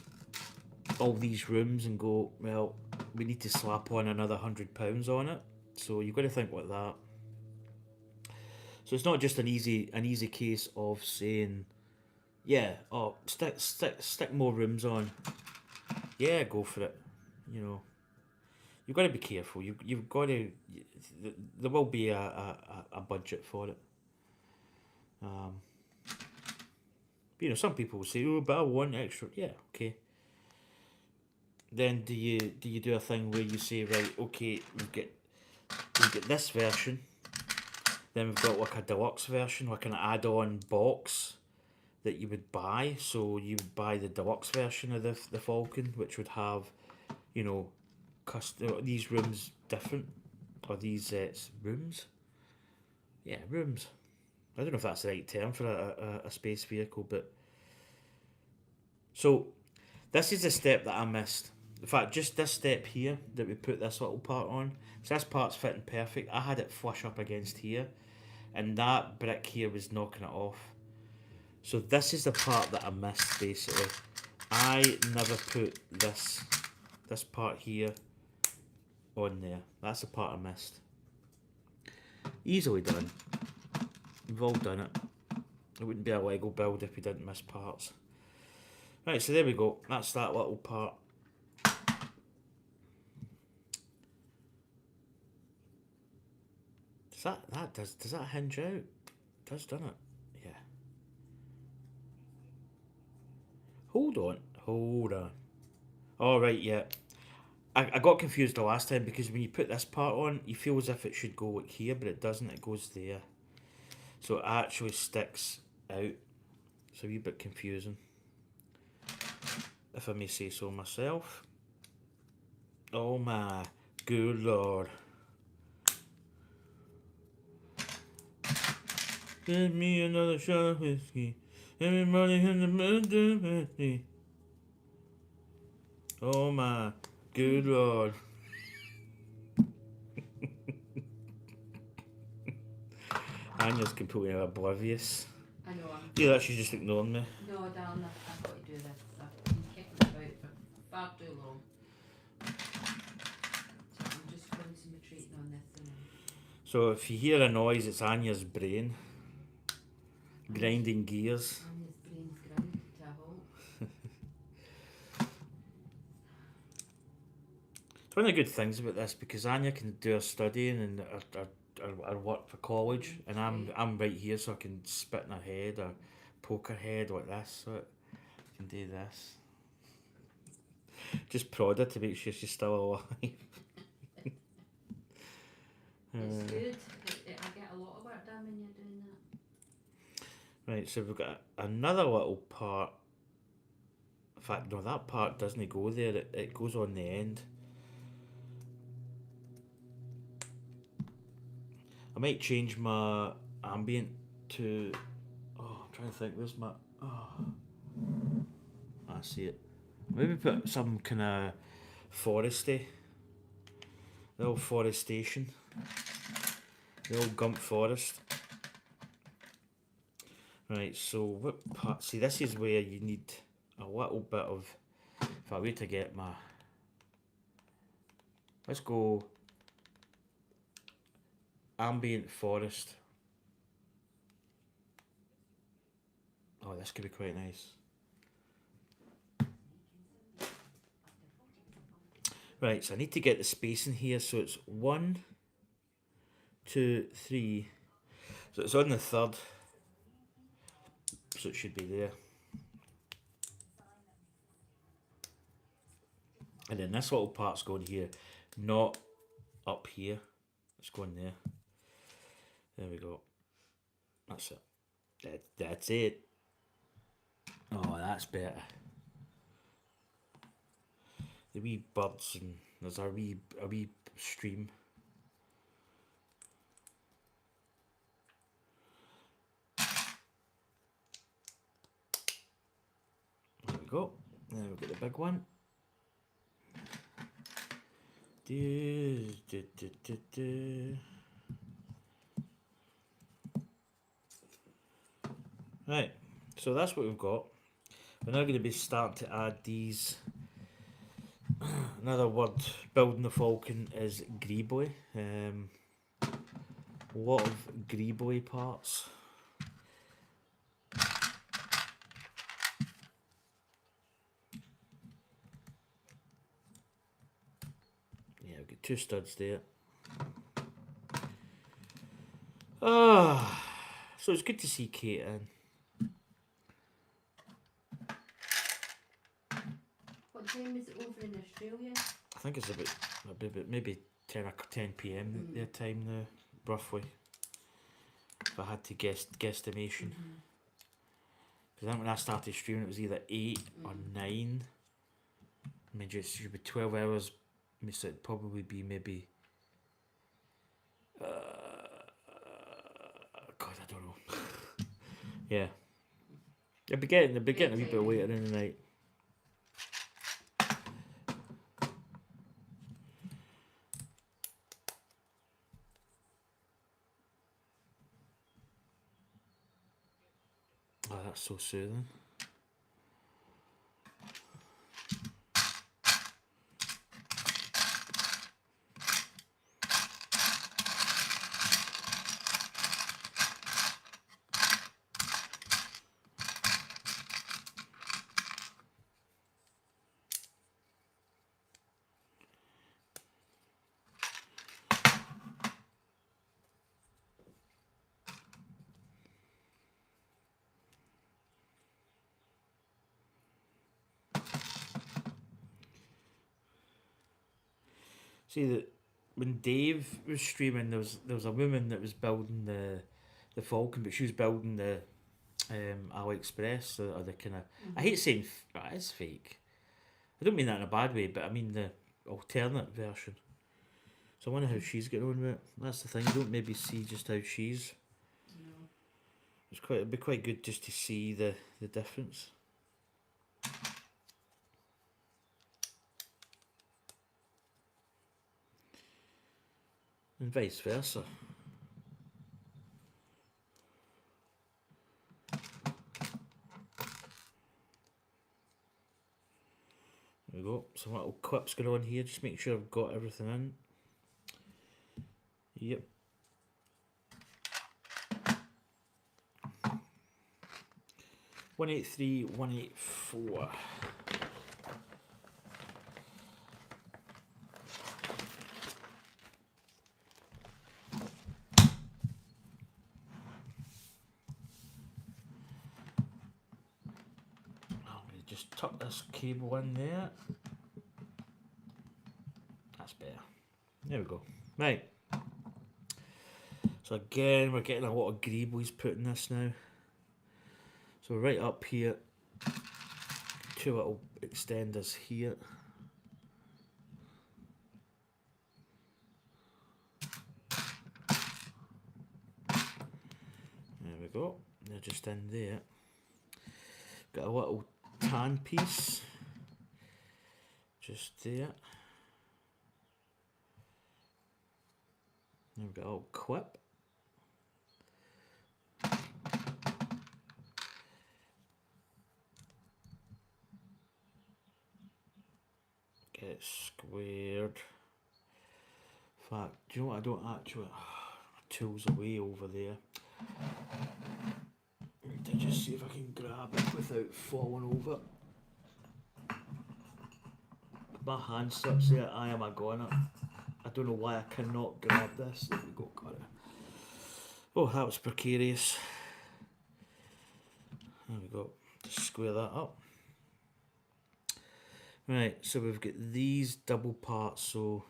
all these rooms and go, well, we need to slap on another £100 on it? So you've got to think like that. So it's not just an easy case of saying, yeah, oh, stick more rooms on. Yeah, go for it. You've got to be careful. You've got to. There will be a budget for it. Some people will say, "Oh, but I want extra." Yeah, okay. Then do you do a thing where you say, right, okay, we get this version. Then we've got like a deluxe version, like an add-on box that you would buy. So you would buy the deluxe version of the Falcon, which would have, these rooms different, or these rooms. Yeah, rooms. I don't know if that's the right term for a space vehicle, but so this is the step that I missed. In fact, just this step here that we put this little part on. So this part's fitting perfect. I had it flush up against here, and that brick here was knocking it off. So this is the part that I missed basically. I never put this part here on there. That's the part I missed. Easily done. We've all done it. It wouldn't be a Lego build if we didn't miss parts. Right, so there we go. That's that little part. Does that hinge out? It does, doesn't it? Yeah. Hold on. Alright, yeah. I got confused the last time because when you put this part on, you feel as if it should go like here, but it doesn't. It goes there. So it actually sticks out. It's a wee bit confusing, if I may say so myself. Oh my good lord. Give me another shot of whiskey. Everybody in the mood with me. Oh my good lord. Anya's completely oblivious. I know. Yeah, she's just ignoring me. No, darling, I've got to do this. I've been kicking about for far too long. So I'm just concentrating on this. So if you hear a noise, it's Anya's brain grinding gears. Anya's brain's ground to a halt. It's one of the good things about this because Anya can do her studying and her work for college, and I'm right here, so I can spit in her head or poke her head like this. So I can do this. Just prod her to make sure she's still alive. It's good. I get a lot of work done when you're doing that. Right, so we've got another little part. In fact, no, that part doesn't go there. It goes on the end. I might change my ambient to. Oh, I'm trying to think. Where's my? Oh, I see it. Maybe put some kind of foresty. The old forestation. The old Gump Forest. Right, so what part? See, this is where you need a little bit of. If I wait to get my. Let's go. Ambient forest. Oh, this could be quite nice. Right, so I need to get the spacing here, so it's 1, 2, 3. So it's on the third. So it should be there. And then this little part's going here, not up here. It's going there. There we go. That's it. That's it. Oh, that's better. The wee birds and there's a wee stream. There we go. Then we've got the big one. Right, so that's what we've got. We're now going to be starting to add these. Another word building the Falcon is greebly. A lot of greebly parts. Yeah, we've got 2 studs there. So it's good to see Kate in. What time is it over in Australia? I think it's about maybe 10 p.m. their time now, roughly. If I had to guesstimation. Because I think when I started streaming, it was either 8 or 9. I mean, it should be 12 hours. So it'd probably be maybe. God, I don't know. Yeah. It'd be getting a wee bit later in the night. Oh, that's so soothing. See that when Dave was streaming, there was a woman that was building the Falcon, but she was building the AliExpress or the kind of. I hate saying it's fake. I don't mean that in a bad way, but I mean the alternate version. So I wonder how she's getting on with it. That's the thing. You don't maybe see just how she's. No. It'd be quite good just to see the difference. And vice versa. There we go. Some little clips going on here. Just make sure I've got everything in. Yep. 183, 184. Just tuck this cable in there. That's better. There we go. Right. So again, we're getting a lot of greebles put in this now. So right up here, two little extenders here. There we go. They're just in there. Got a little tan piece just there. Then we've got a little clip. Get it squared. In fact, do you know what? I don't actually. My tool's away over there. To just see if I can grab it without falling over. My hand slips there. I am a goner. I don't know why I cannot grab this. There we go, got it. Oh, that was precarious. There we go. Just square that up. Right, so we've got these double parts. So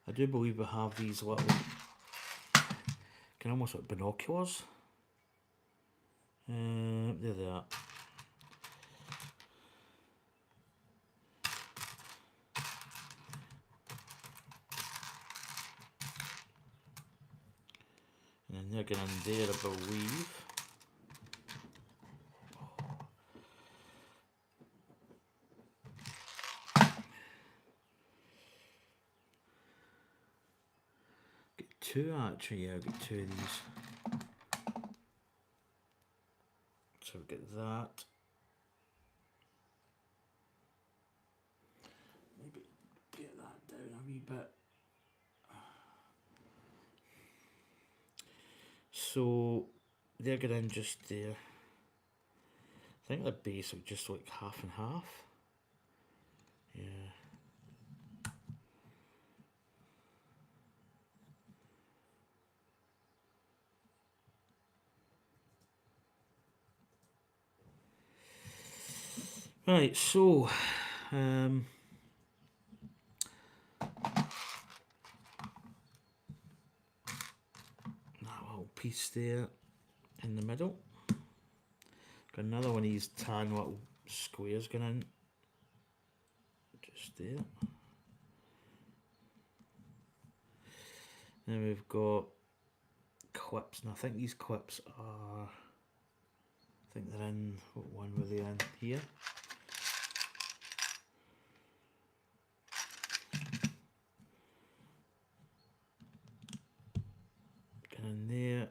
I do believe we have these little, can almost like binoculars. There they are. And then they're going in there, I believe. Get two actually, yeah, I've got two of these. So we've got that. Maybe get that down a wee bit. So they're going in just there. I think the base will just like half and half. Yeah. Right, so that little piece there in the middle. Got another one of these tan little squares going in. Just there. Then we've got clips, and I think these clips are, I think they're in, what one were they in? Here. Get in there.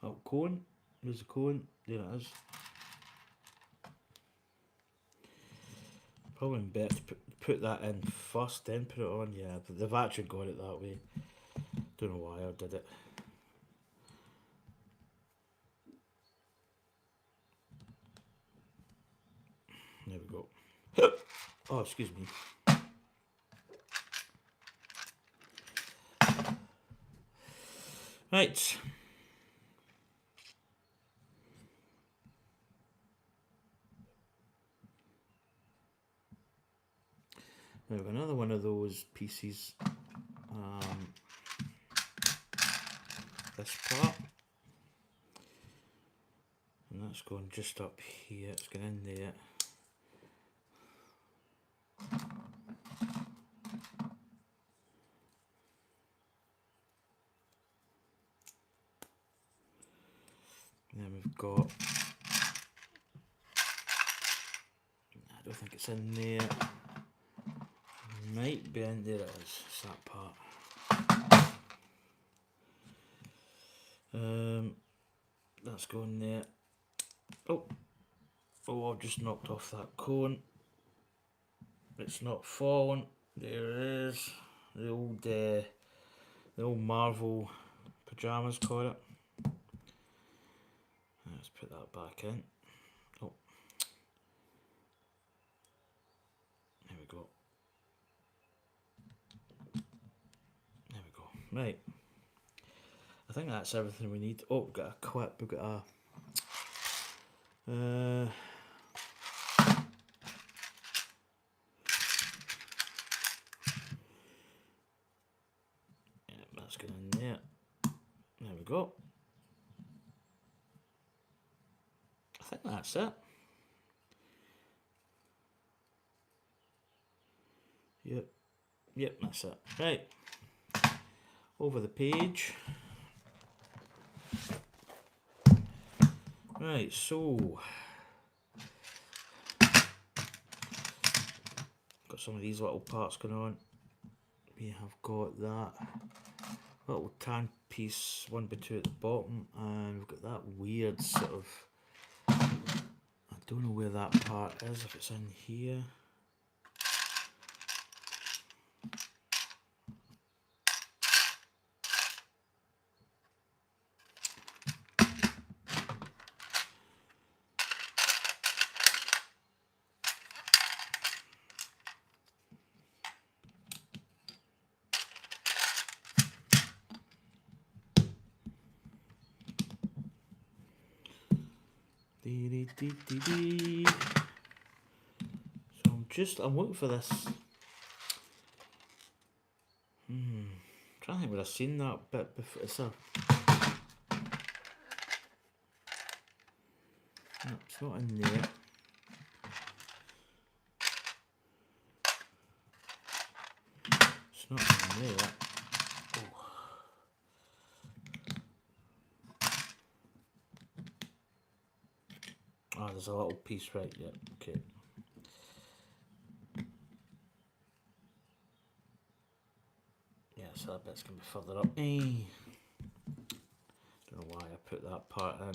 Oh, cone. There's the cone. There it is. Probably better to put that in first, then put it on. Yeah, but they've actually got it that way. Don't know why I did it. There we go. Oh, excuse me. Right. We have another one of those pieces. This part. And that's going just up here. It's going in there. And then we've got, I don't think it's in there. Might be in there. It is. It's that part. That's going there. Oh, I've just knocked off that cone. It's not fallen. There it is. The old Marvel pajamas caught it. Let's put that back in. Oh, there we go. There we go. Right. I think that's everything we need. Oh, we've got a clip. We've got a. Yeah, that's going in there. There we go. I think that's it. Yep, that's it. Right. Over the page. Right, so got some of these little parts going on. We have got that little tan piece 1x2 at the bottom, and we've got that weird sort of, I don't know where that part is, if it's in here. So I'm looking for this. Trying to think where I've seen that bit before. It's a. No, it's not in there. It's not in there. Oh, there's a little piece right there. Okay. Yeah, so that bit's going to be further up. Don't know why I put that part in.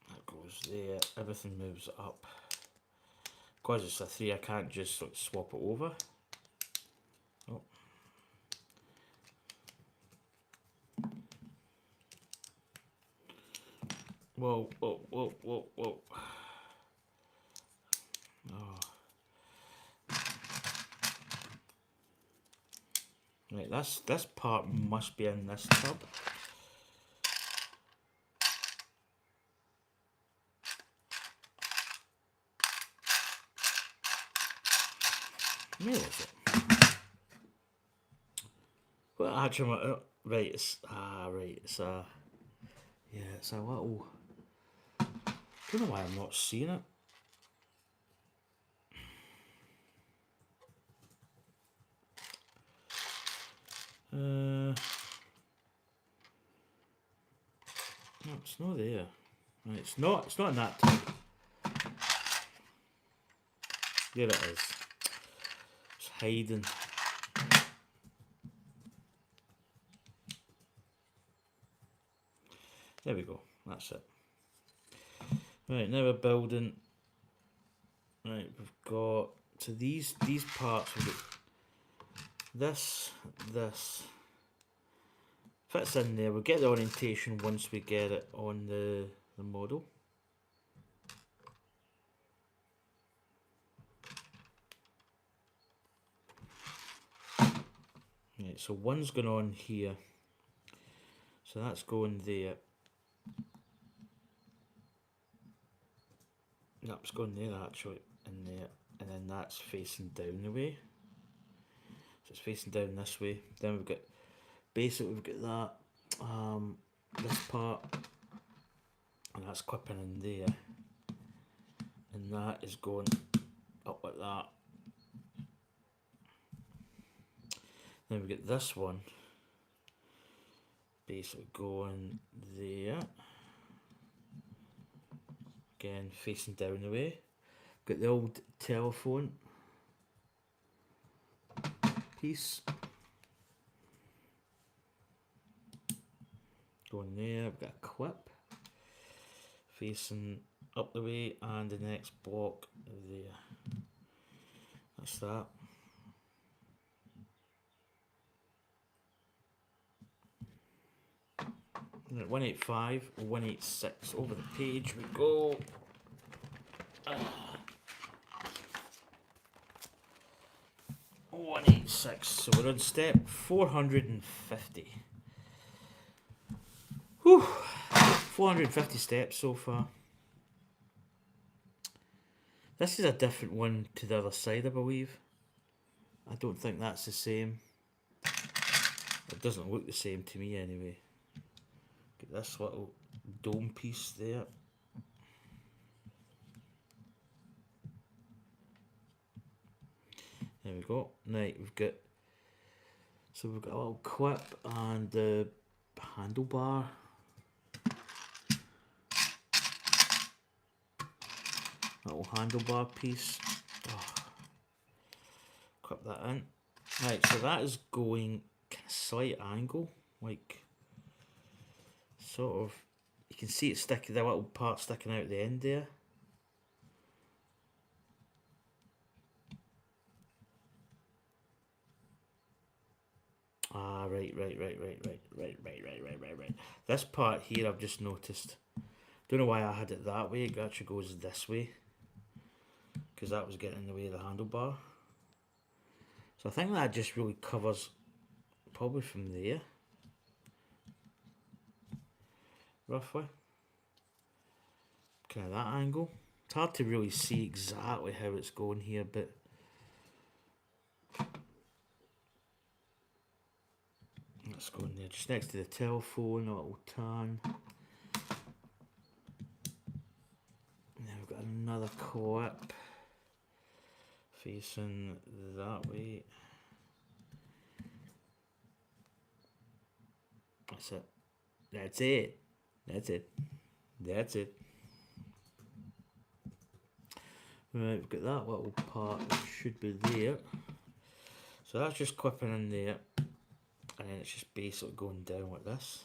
That goes there. Everything moves up. Because it's a 3, I can't just like, swap it over. Oh. Whoa. Oh. Right, this part must be in this tub. Where is it? Well, actually, right, it's it's a, yeah, it's a little. I don't know why I'm not seeing it. No, it's not there. Right, it's not in that tub. There it is. It's hiding. There we go. That's it. Right, now we're building. Right, we've got so these parts. We've got this fits in there. We'll get the orientation once we get it on the model. Right, so one's going on here. So that's going there. No, it's going there actually, in there, and then that's facing down the way. So it's facing down this way. Then we've got, basically we've got that, this part, and that's clipping in there. And that is going up like that. Then we get this one, basically going there. Again, facing down the way. Got the old telephone piece. going there. We've got a clip facing up the way, and the next block there. That's that. Right, 185, 186, over the page we go. 186, so we're on step 450. Whew, 450 steps so far. This is a different one to the other side, I believe. I don't think that's the same. It doesn't look the same to me anyway. Get this little dome piece there. There we go. Right, we've got a little clip and the handlebar. Little handlebar piece. Oh. Clip that in. Right, so that is going kind of slight angle, like sort of. You can see it sticking, the little part sticking out the end there. Ah, right. This part here I've just noticed. Don't know why I had it that way. It actually goes this way, because that was getting in the way of the handlebar. So I think that just really covers probably from there, roughly. Kind of that angle. It's hard to really see exactly how it's going here, but let's go in there, just next to the telephone, a little tan. And then we've got another clip facing that way. That's it. That's it. That's it. That's it. Right, we've got that little part that should be there. So that's just clipping in there. And then it's just basically going down like this.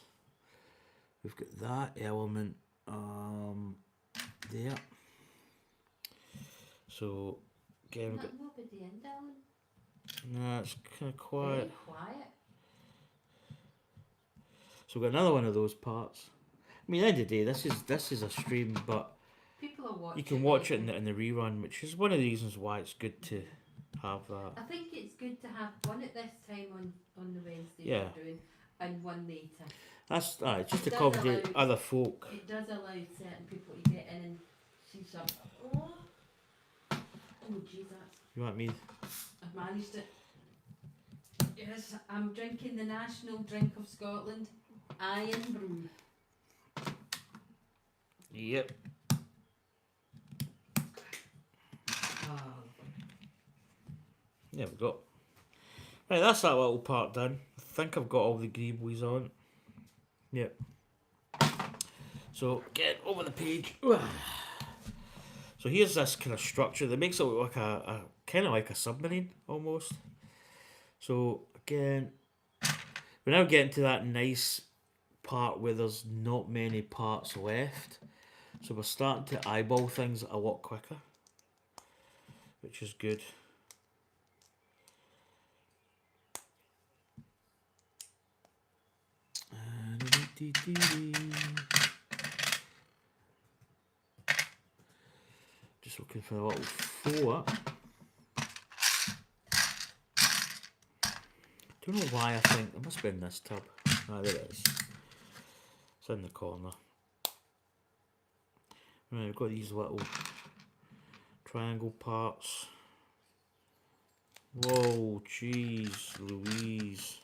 We've got that element there. So again, we've got nobody in, Dylan. no, it's kind of quiet. Very quiet. So we've got another one of those parts. I mean, at the end of the day, this is a stream, but people are watching. You can watch it in the rerun, which is one of the reasons why it's good to have that. I think it's good to have one at this time on the Wednesday Yeah. we're doing, and one later. That's just to It does accommodate allow- other folk. It does allow certain people to get in and see some. Oh jeez, You want me? I've managed it. Yes, I'm drinking the national drink of Scotland, Iron Brew. Yep. Oh. There we go. Right, that's that little part done. I think I've got all the greeblies on. Yep. So get over the page. So here's this kind of structure that makes it look like a kind of like a submarine almost. So again, we're now getting to that nice part where there's not many parts left. So we're starting to eyeball things a lot quicker, which is good. Just looking for a little 4. Don't know why I think it must be in this tub. Ah, there it is. It's in the corner. Right, we've got these little triangle parts. Whoa, jeez, Louise.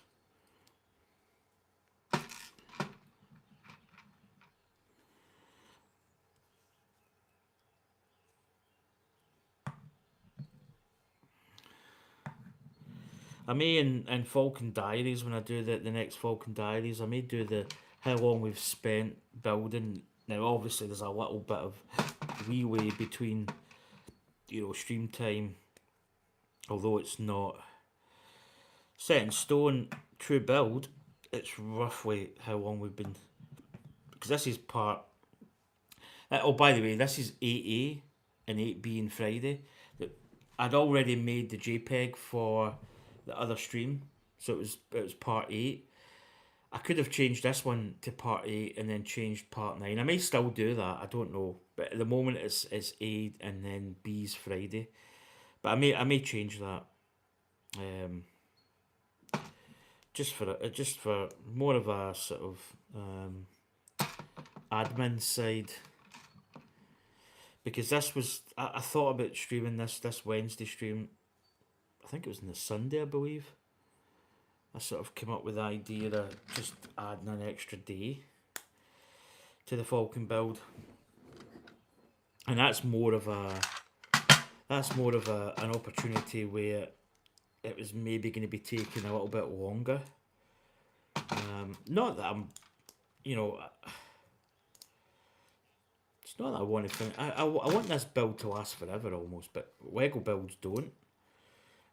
I may in Falcon Diaries, when I do the next Falcon Diaries, I may do the how long we've spent building. Now obviously there's a little bit of leeway between, stream time, although it's not set in stone true build, it's roughly how long we've been because this is part. Oh, by the way, this is 8A and 8B on Friday. I'd already made the JPEG for the other stream, so it was part 8. I could have changed this one to part 8 and then changed part 9. I may still do that, I don't know. But at the moment it's A and then B's Friday. But I may change that. Just for more of a sort of admin side. Because this was I thought about streaming this Wednesday stream. I think it was on the Sunday, I believe. I sort of came up with the idea of just adding an extra day to the Falcon build. And that's more of an opportunity where it was maybe going to be taking a little bit longer. Not that I'm, you know, it's not that I want to finish. I want this build to last forever almost, but Lego builds don't.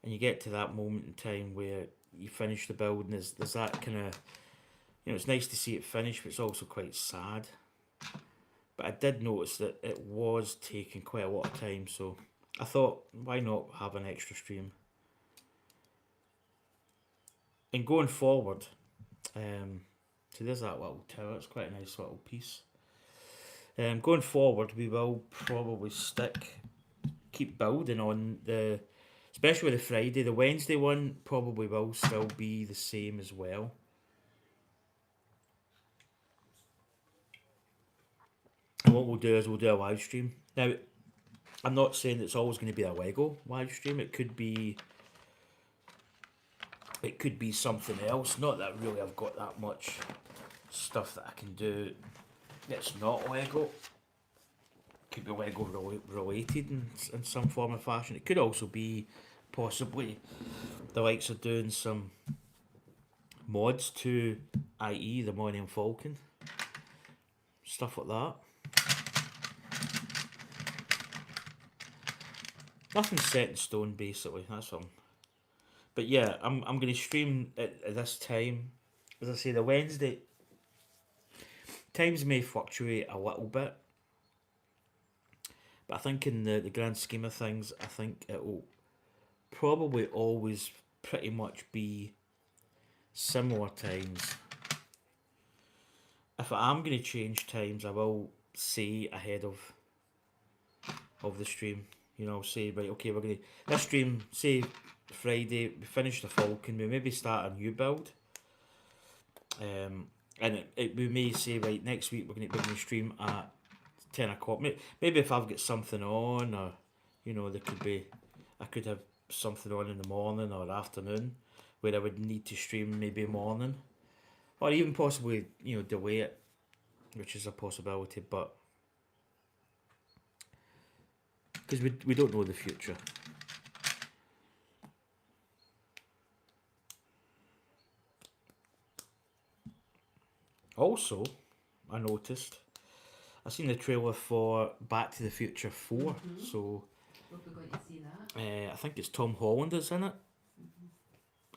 And you get to that moment in time where you finish the build and there's that kind of, it's nice to see it finish, but it's also quite sad. But I did notice that it was taking quite a lot of time, so I thought, why not have an extra stream? And going forward, so there's that little tower, it's quite a nice little piece. Going forward, we will probably keep building on especially the Friday. The Wednesday one probably will still be the same as well. And what we'll do is we'll do a live stream. Now, I'm not saying it's always going to be a Lego live stream. It could be something else. Not that really I've got that much stuff that I can do that's not Lego. Could be Lego related in some form or fashion. It could also be possibly the likes of doing some mods to, i.e. the Millennium Falcon. Stuff like that. Nothing set in stone, basically. That's all. But yeah, I'm going to stream at this time. As I say, the Wednesday times may fluctuate a little bit, but I think in the grand scheme of things, I think it will probably always pretty much be similar times. If I am going to change times, I will say ahead of the stream. Say, right, okay, we're going to this stream, say Friday, we finish the Falcon, we maybe start a new build. And we may say, right, next week we're going to stream at 10 o'clock. Maybe if I've got something on, or there could be, I could have something on in the morning or afternoon where I would need to stream maybe morning, or even possibly delay it, which is a possibility. But because we don't know the future. Also, I noticed, I seen the trailer for Back to the Future 4, so We're going to see that. I think it's Tom Holland is in it.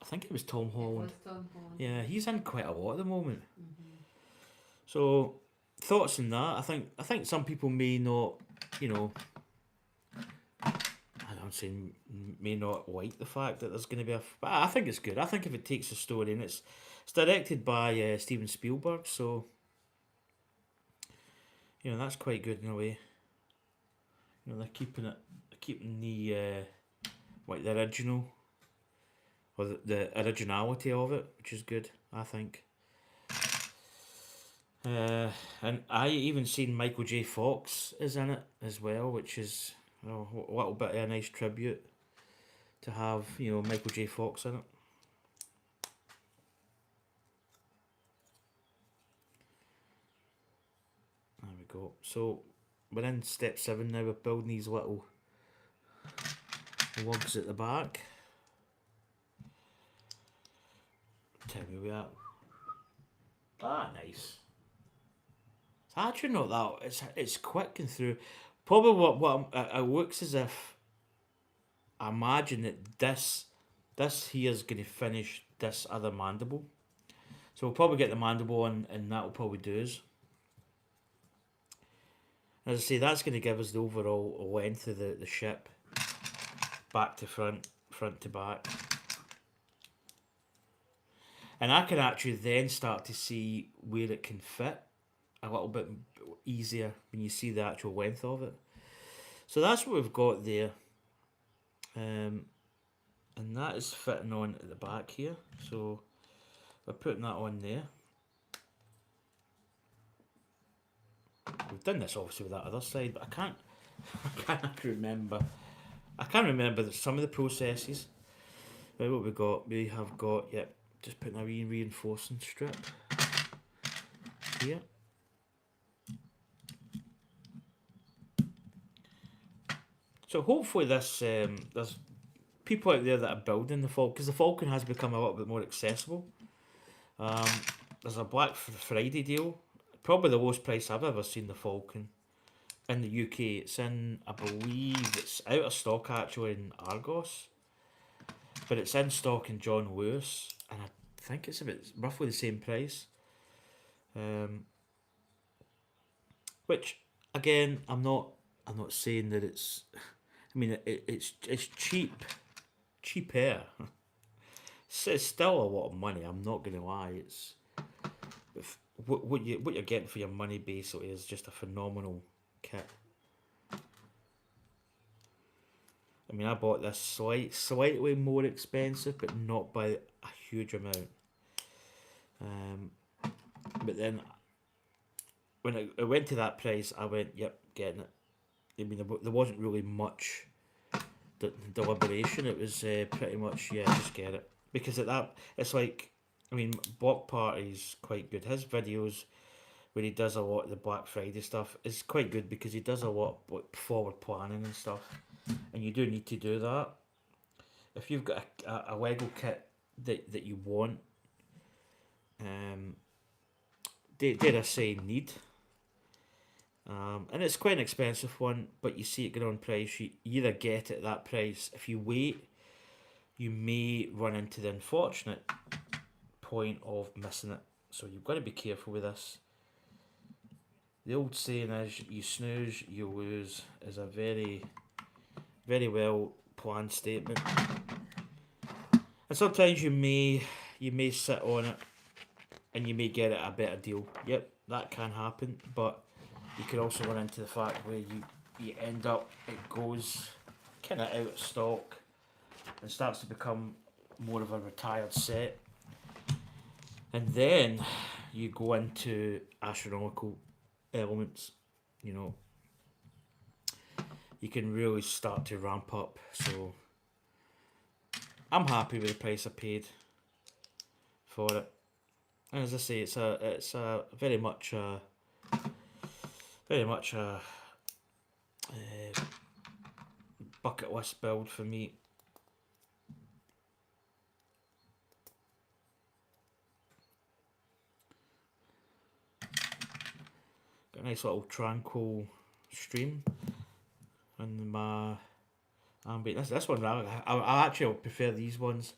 I think it was Tom Holland. It was Tom Holland. Yeah, he's in quite a lot at the moment. So, thoughts on that? I think some people may not, I'm saying may not like the fact that there's going to be but I think it's good. I think if it takes a story, and it's directed by Steven Spielberg, so that's quite good in a way. They're keeping the the original, or the originality of it, which is good, I think. And I even seen Michael J. Fox is in it as well, which is a little bit of a nice tribute to have Michael J. Fox in it. There we go. So we're in step 7 now. We're building these little lugs at the back. Tell me where that. Ah, nice. It's actually not that. It's quick and through. Probably what it looks as if. I imagine that this here is going to finish this other mandible. So we'll probably get the mandible on, and that will probably do us. As I say, that's going to give us the overall length of the ship, back to front, front to back. And I can actually then start to see where it can fit a little bit easier when you see the actual length of it. So that's what we've got there. And that is fitting on at the back here. So we're putting that on there. We've done this obviously with that other side, but I can't remember. I can't remember some of the processes. Right, what we got? We have got, yep, just putting a reinforcing strip here. So hopefully there's people out there that are building the Falcon, because the Falcon has become a little bit more accessible. There's a Black Friday deal, probably the lowest price I've ever seen the Falcon in the UK. It's in, I believe it's out of stock actually in Argos, but it's in stock in John Lewis, and I think it's about roughly the same price. Which again, I'm not saying that it's. I mean, it's cheaper. It's still a lot of money. I'm not gonna lie. It's what you're getting for your money basically is just a phenomenal kit. I mean, I bought this slightly more expensive, but not by a huge amount. But then when it went to that price, I went, yep, getting it. I mean, there wasn't really much deliberation. It was pretty much, yeah, just get it. Because at that, it's like, I mean, Block Party's quite good. His videos, where he does a lot of the Black Friday stuff, is quite good because he does a lot of like, forward planning and stuff. And you do need to do that. If you've got a Lego kit that you want, dare I say, need. And it's quite an expensive one, but you see it going on price. You either get it at that price. If you wait, you may run into the unfortunate point of missing it. So you've got to be careful with this. The old saying is, you snooze, you lose, is a very, very well planned statement. And sometimes you may sit on it and you may get it a better deal. Yep, that can happen, but you can also run into the fact where you end up, it goes kind of out of stock and starts to become more of a retired set. And then you go into astronomical elements, you know. You can really start to ramp up. So I'm happy with the price I paid for it. And as I say, it's a very much a bucket list build for me. Got a nice little tranquil stream on my ambient. This one I actually prefer these ones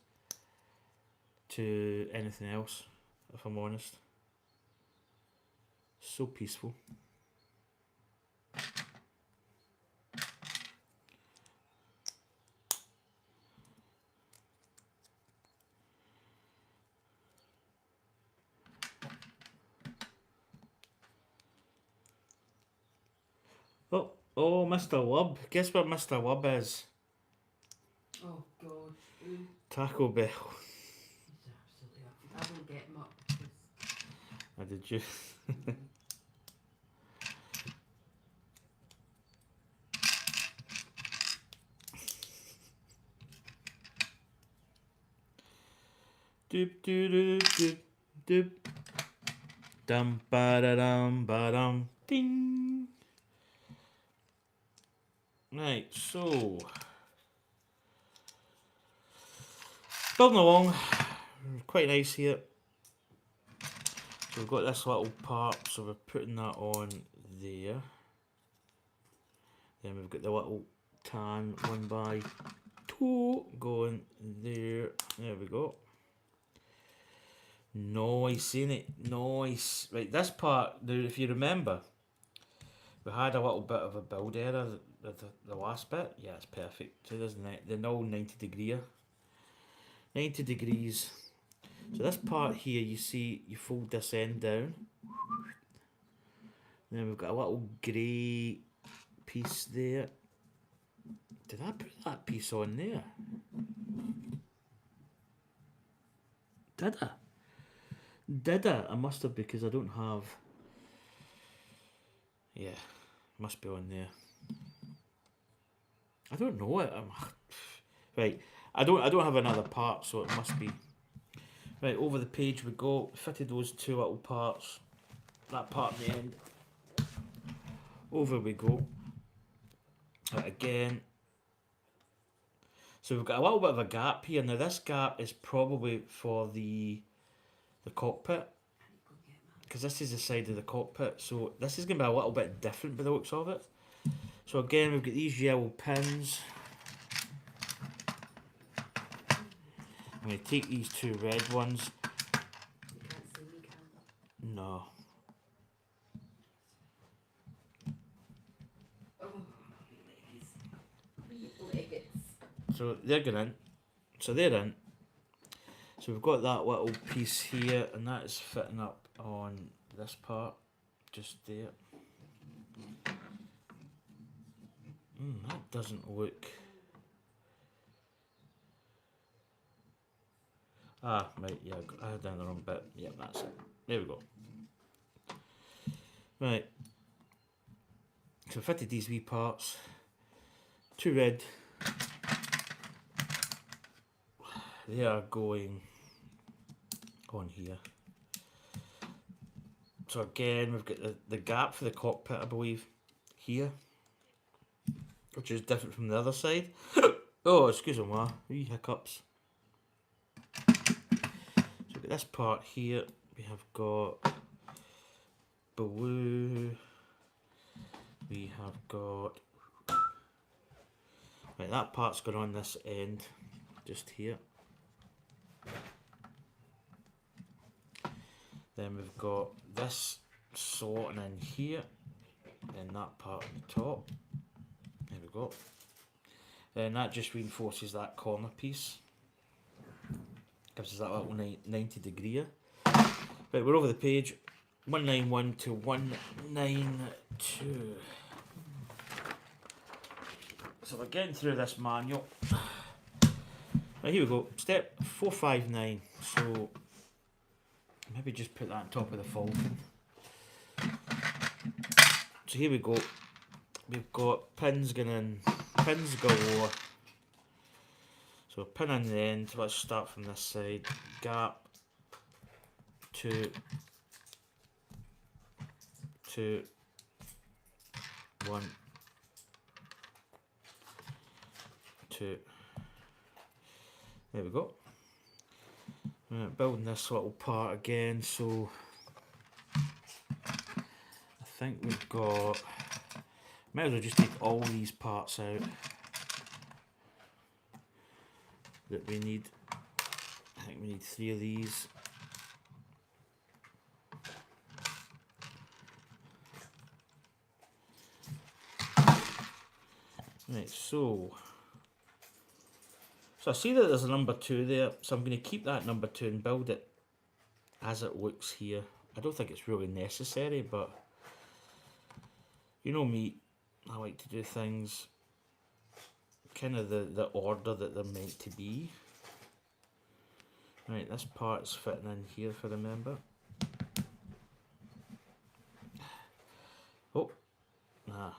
to anything else, if I'm honest. So peaceful. Oh, Mr. Lub. Guess what Mr. Lub is? Oh God. Taco Bell. He's absolutely. I will get him up. 'Cause Oh, did you? Doop doop doop doop. Dum ba da dum ba dum ding. Right, so building along, quite nice here. So we've got this little part, so we're putting that on there. Then we've got the little tan 1x2 going there. There we go. Nice, ain't it? Nice. Right, this part, now if you remember, We had a little bit of a build error the last bit. Yeah, it's perfect. So there's they're all 90 degrees. So this part here, you see, you fold this end down. Then we've got a little grey piece there. Did I put that piece on there? Did I? Did I? I must have, because I don't have... Yeah, must be on there. I don't know it. Right, I don't have another part, so it must be... Right, over the page we go. Fitted those two little parts. That part in the end. Over we go. Right, again. So we've got a little bit of a gap here. Now this gap is probably for the cockpit, because this is the side of the cockpit. So this is going to be a little bit different by the looks of it. So again, we've got these yellow pins. I'm going to take these two red ones. You can't see me, can you? No. Oh, legs. So they're going in. So they're in. So we've got that little piece here, and that is fitting up on this part, just there. That doesn't look... Ah, right, yeah, I had done the wrong bit. Yeah, that's it. There we go. Right. So I fitted these wee parts. Two red. They are going on here. So again, we've got the gap for the cockpit, I believe, here, which is different from the other side. Oh, excuse me, wee hiccups. So we've got this part here. We have got blue. We have got... Right, that part's going on this end, just here. Then we've got this sorting in here, then that part on the top. There we go. Then that just reinforces that corner piece. Gives us that little 90 degree. Right, we're over the page. 191 to 192. So we're getting through this manual. Right, here we go. Step 459. So maybe just put that on top of the Falcon. So here we go. We've got pins going in, pins galore. So pin in the end. Let's start from this side. Gap. 2, 2, 1, 2. There we go. Building this little part again, so I think we've got... Might as well just take all these parts out that we need. I think we need 3 of these. Right, so I see that there's a number 2 there, so I'm going to keep that number 2 and build it as it looks here. I don't think it's really necessary, but you know me, I like to do things kind of the order that they're meant to be. Right, this part's fitting in here, if I remember. Oh, nah.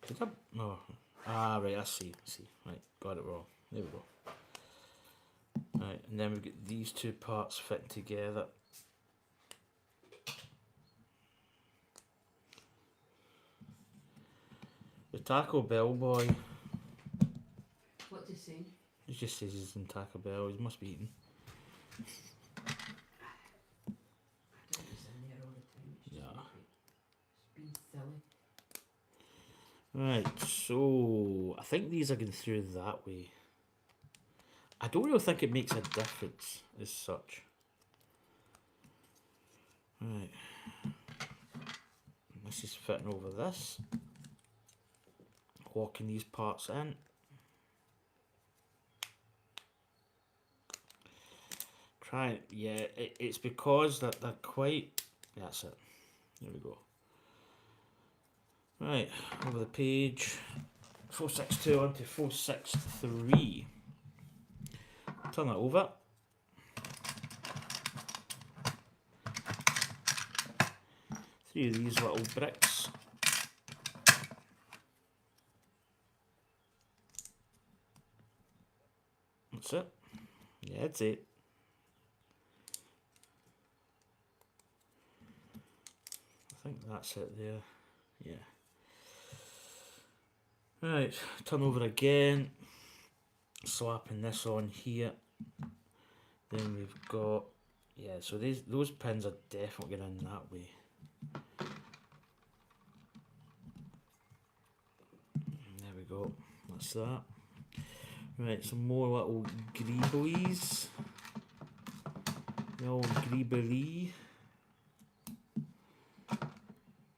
Did I? No. Ah, right, I see. Right, got it wrong. There we go. Right, and then we've got these 2 parts fitting together. The Taco Bell boy. What's he saying? He just says he's in Taco Bell. He must be eating. I don't just in there all the time. It's just Yeah. being silly. Right, so I think these are going through that way. I don't really think it makes a difference as such. Right. This is fitting over this. Locking these parts in. Try, yeah, it's because that they're quite, that's it, there we go. Right, over the page, 462 onto 463. Turn that over. Three of these little bricks. That's it. Yeah, that's it. I think that's it there. Yeah. Right, turn over again. Slapping this on here. Then we've got, yeah, so those pins are definitely going in that way. There we go. That's that. Right, some more little greeblies. The old greebly.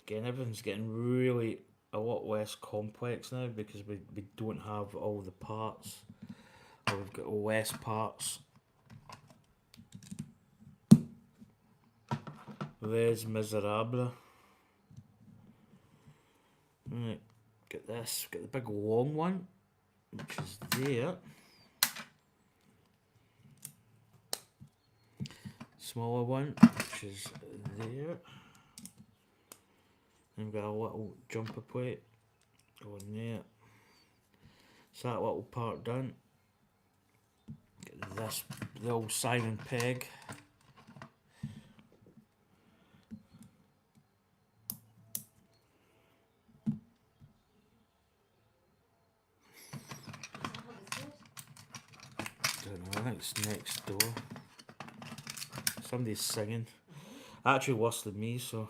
Again, everything's getting really a lot less complex now because we don't have all the parts. Or we've got less parts. Les Miserables. Right, get this. Get the big long one, which is there. Smaller one, which is there. And we've got a little jumper plate going there. So that little part done. Get this, the old Simon peg. Don't know, I think it's next door. Somebody's singing. Actually worse than me, so.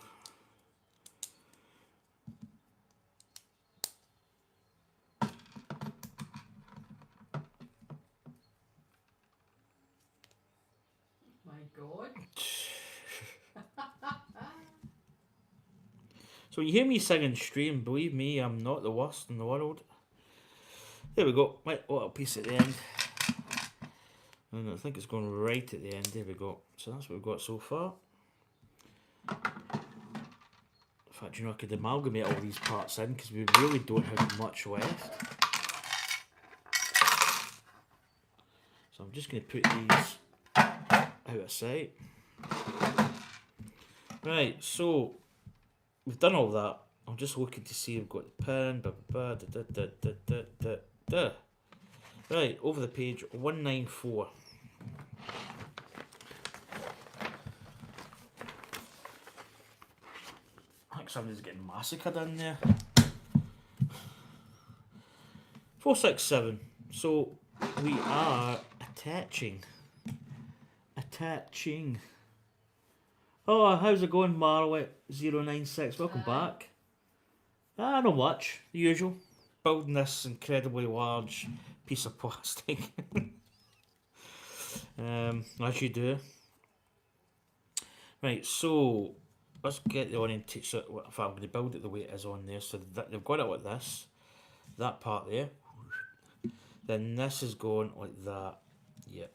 My God. So you hear me singing stream, believe me, I'm not the worst in the world. There we go, right, little piece at the end. And I think it's going right at the end, there we go. So that's what we've got so far. In fact, you know, I could amalgamate all these parts in because we really don't have much left. So I'm just going to put these out of sight. Right, so we've done all that. I'm just looking to see we've got the pin. Right, over the page, 194. I think somebody's getting massacred in there. 467. So we are attaching. Oh, how's it going, Marley096? Welcome back. Not much. The usual. Building this incredibly large piece of plastic. As you do. Right, so let's get the orientation. So if I'm going to build it the way it is on there, so that they've got it like this. That part there. Then this is going like that. Yep.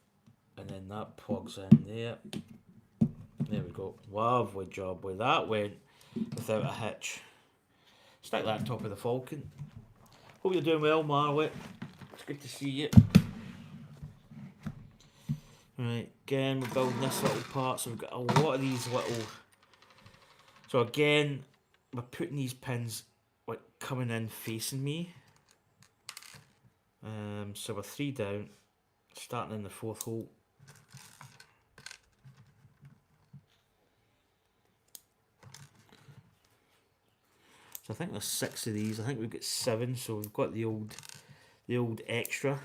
And then that plugs in there. There we go. Lovely job with that. Went without a hitch. Stick that on top of the Falcon. Hope you're doing well, Marley. It's good to see you. Right, again, we're building this little part, so we've got a lot of these little. So again, we're putting these pins like coming in facing me. So we're 3 down, starting in the 4th hole. So I think there's 6 of these. I think we've got 7. So we've got the old extra.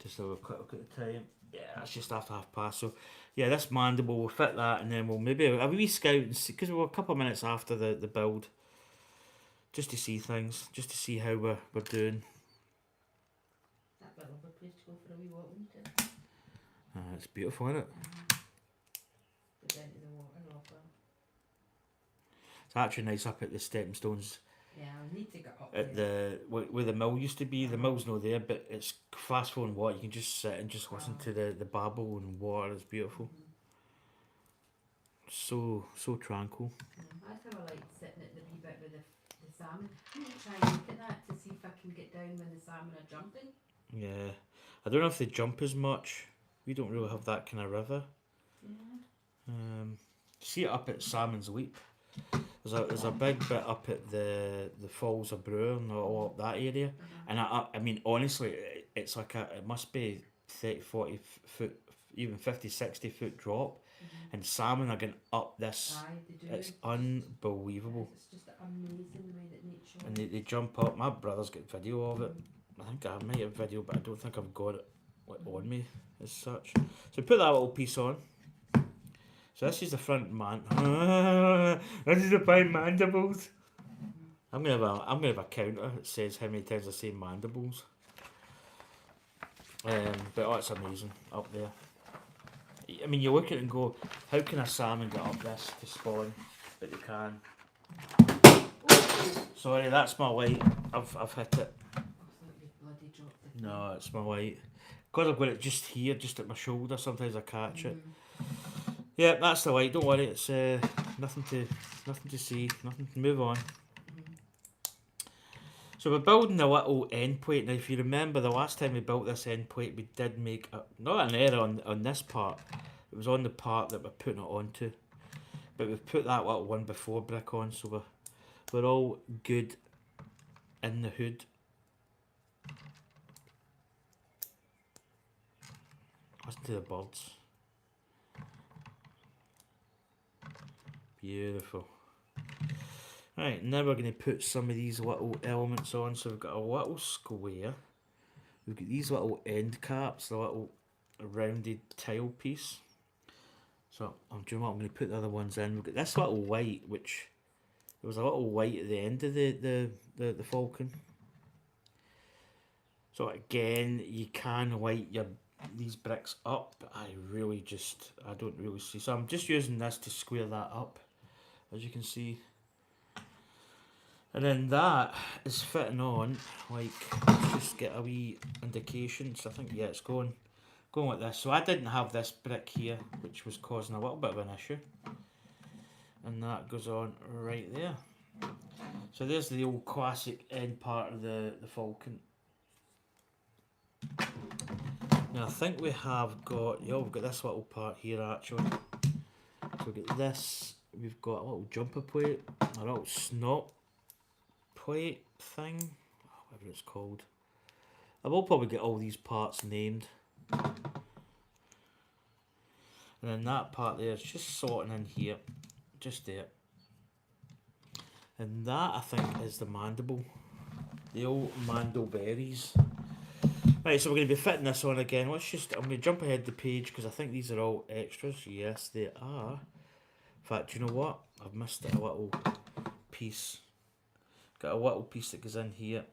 Just have a quick look at the time. Yeah, that's just after 1:30. So yeah, this mandible will fit that, and then we'll maybe a wee scout and see, because we're a couple of minutes after the build, just to see things, just to see how we're doing. a lovely place to go for a wee walk, wouldn't it? It's beautiful, isn't it? Go down to the water, lovely. It's actually nice up at the stepping stones Yeah, I need to get up at there. where the mill used to be. The mill's not there, but it's fast flowing water. You can just sit and just listen to the babble and water. It's beautiful. So tranquil. That's how I like sitting at the wee bit with the salmon. I'm going to try and look at that to see if I can get down when the salmon are jumping. Yeah, I don't know if they jump as much. We don't really have that kind of river. Yeah. See it up at Salmon's Leap. There's a big bit up at the Falls of Brewer and all up that area. And I mean, honestly, it's like it must be 30, 40 foot, even 50, 60 foot drop. And salmon are going up this. Aye, they do. It's unbelievable. It's just amazing the way that nature. And they jump up. My brother's got video of it. I think I might have video, but I don't think I've got it on me as such. So put that little piece on. So this is the front man. This is the fine mandibles. I'm gonna have a counter that says how many times I say mandibles. But oh, it's amazing up there. I mean, you look at it and go, how can a salmon get up this to spawn? But they can. Sorry, that's my light. I've hit it. Bloody dropped it. No, it's my light. Because I've got it just here, just at my shoulder. Sometimes I catch it. Yeah, that's the light. Don't worry. It's nothing to see. Nothing to move on. So we're building a little end plate. Now, if you remember, the last time we built this end plate, we did make not an error on this part. It was on the part that we're putting it onto. But we've put that little one before brick on, so we're all good in the hood. Listen to the birds. Beautiful. Right, now we're going to put some of these little elements on. So we've got a little square. We've got these little end caps, the little rounded tile piece. So I'm doing what I'm going to put the other ones in. We've got this little white, which there was a little white at the end of the Falcon. So again, you can light these bricks up, but I don't really see. So I'm just using this to square that up, as you can see. And then that is fitting on, like, let's just get a wee indication. So I think, yeah, it's going like this. So I didn't have this brick here, which was causing a little bit of an issue. And that goes on right there. So there's the old classic end part of the Falcon. Now I think we have got, we've got this little part here actually. So we've got this, we've got a little jumper plate, a little snot plate thing, whatever it's called. I will probably get all these parts named. And then that part there is just sorting in here, just there. And that I think is the mandible, the old mandleberries. Right, so we're going to be fitting this on again. I'm going to jump ahead the page because I think these are all extras. Yes, they are. In fact, you know what? I've missed a little piece. Got a little piece that goes in here,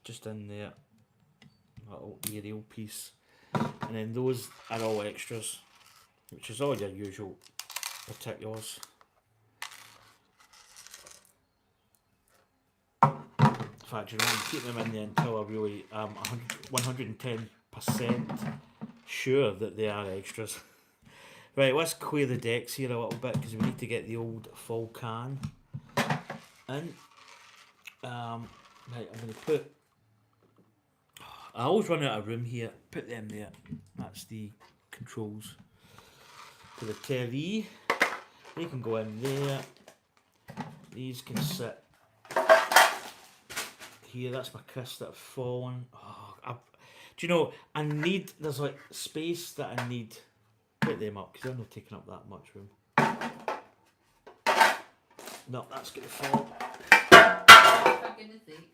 just in there, a little aerial piece, and then those are all extras, which is all your usual particulars. In fact, you know, I'm keeping them in there until I really am 110% sure that they are extras. Right, let's clear the decks here a little bit because we need to get the old Falcon in. Right, I'm going to put, I always run out of room here, put them there, that's the controls to the TV, they can go in there, these can sit here, that's my crisps that have fallen. Do you know, there's like space that I need, put them up because they're not taking up that much room. No, that's going to fall. For goodness sake.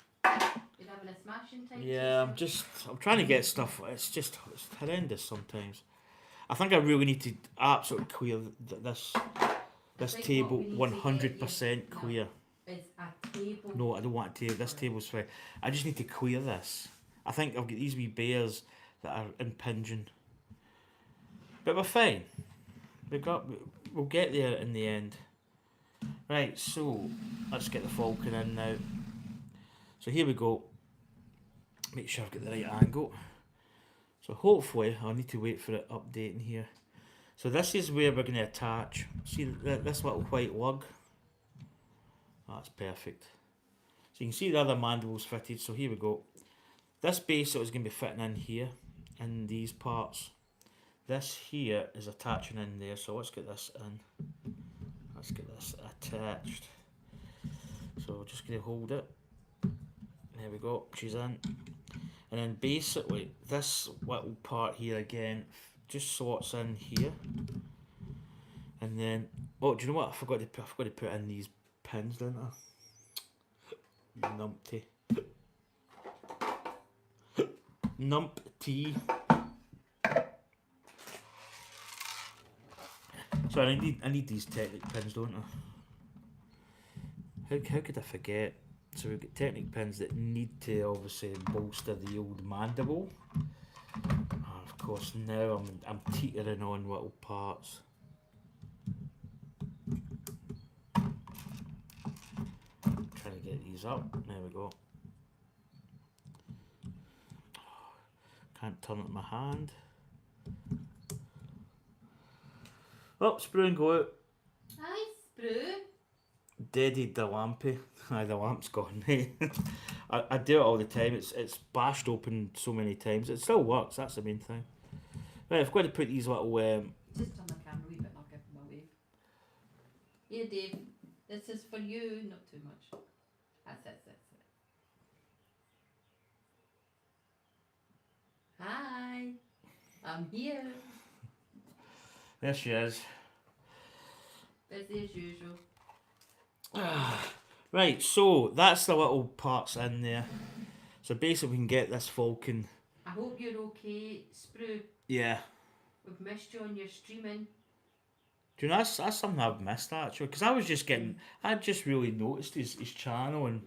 You're having a smashing time. Yeah, I'm trying to get stuff. It's horrendous sometimes. I think I really need to absolutely clear this table 100% clear. Is a table. No, I don't want a table. This table's fine. I just need to clear this I think I've got these wee bears that are impinging. But we're fine. We'll get there in the end. Right, so let's get the falcon in now. So here we go. Make sure I've got the right angle. So hopefully, I'll need to wait for it updating here. So this is where we're going to attach. See this little white lug? That's perfect. So you can see the other mandibles fitted. So here we go. This base is going to be fitting in here, in these parts. This here is attaching in there. So let's get this in. Let's get this attached. So just going to hold it. There we go. She's in. And then basically this little part here again just slots in here. And then, oh, do you know what? I forgot to put in these pins, didn't I? Numpty. Numpty. So I need these Technic pins, don't I? How could I forget? So we've got Technic pins that need to obviously bolster the old mandible. And of course now I'm teetering on little parts. Trying to get these up. There we go. Can't turn it with my hand. Oh, sprue and go out. Hi, Sprue. Deaded the lampy. Aye, the lamp's gone. I do it all the time. It's bashed open so many times. It still works. That's the main thing. Right, I've got to put these little. Just turn the camera a wee bit and I'll give him a wave. Here, Dave. This is for you. Not too much. That's it. Hi. I'm here. There she is. Busy as usual. Right, so that's the little parts in there. So basically we can get this falcon. I hope you're okay, Sprue. Yeah. We've missed you on your streaming. Do you know, that's something I've missed actually. Because I just really noticed his channel and...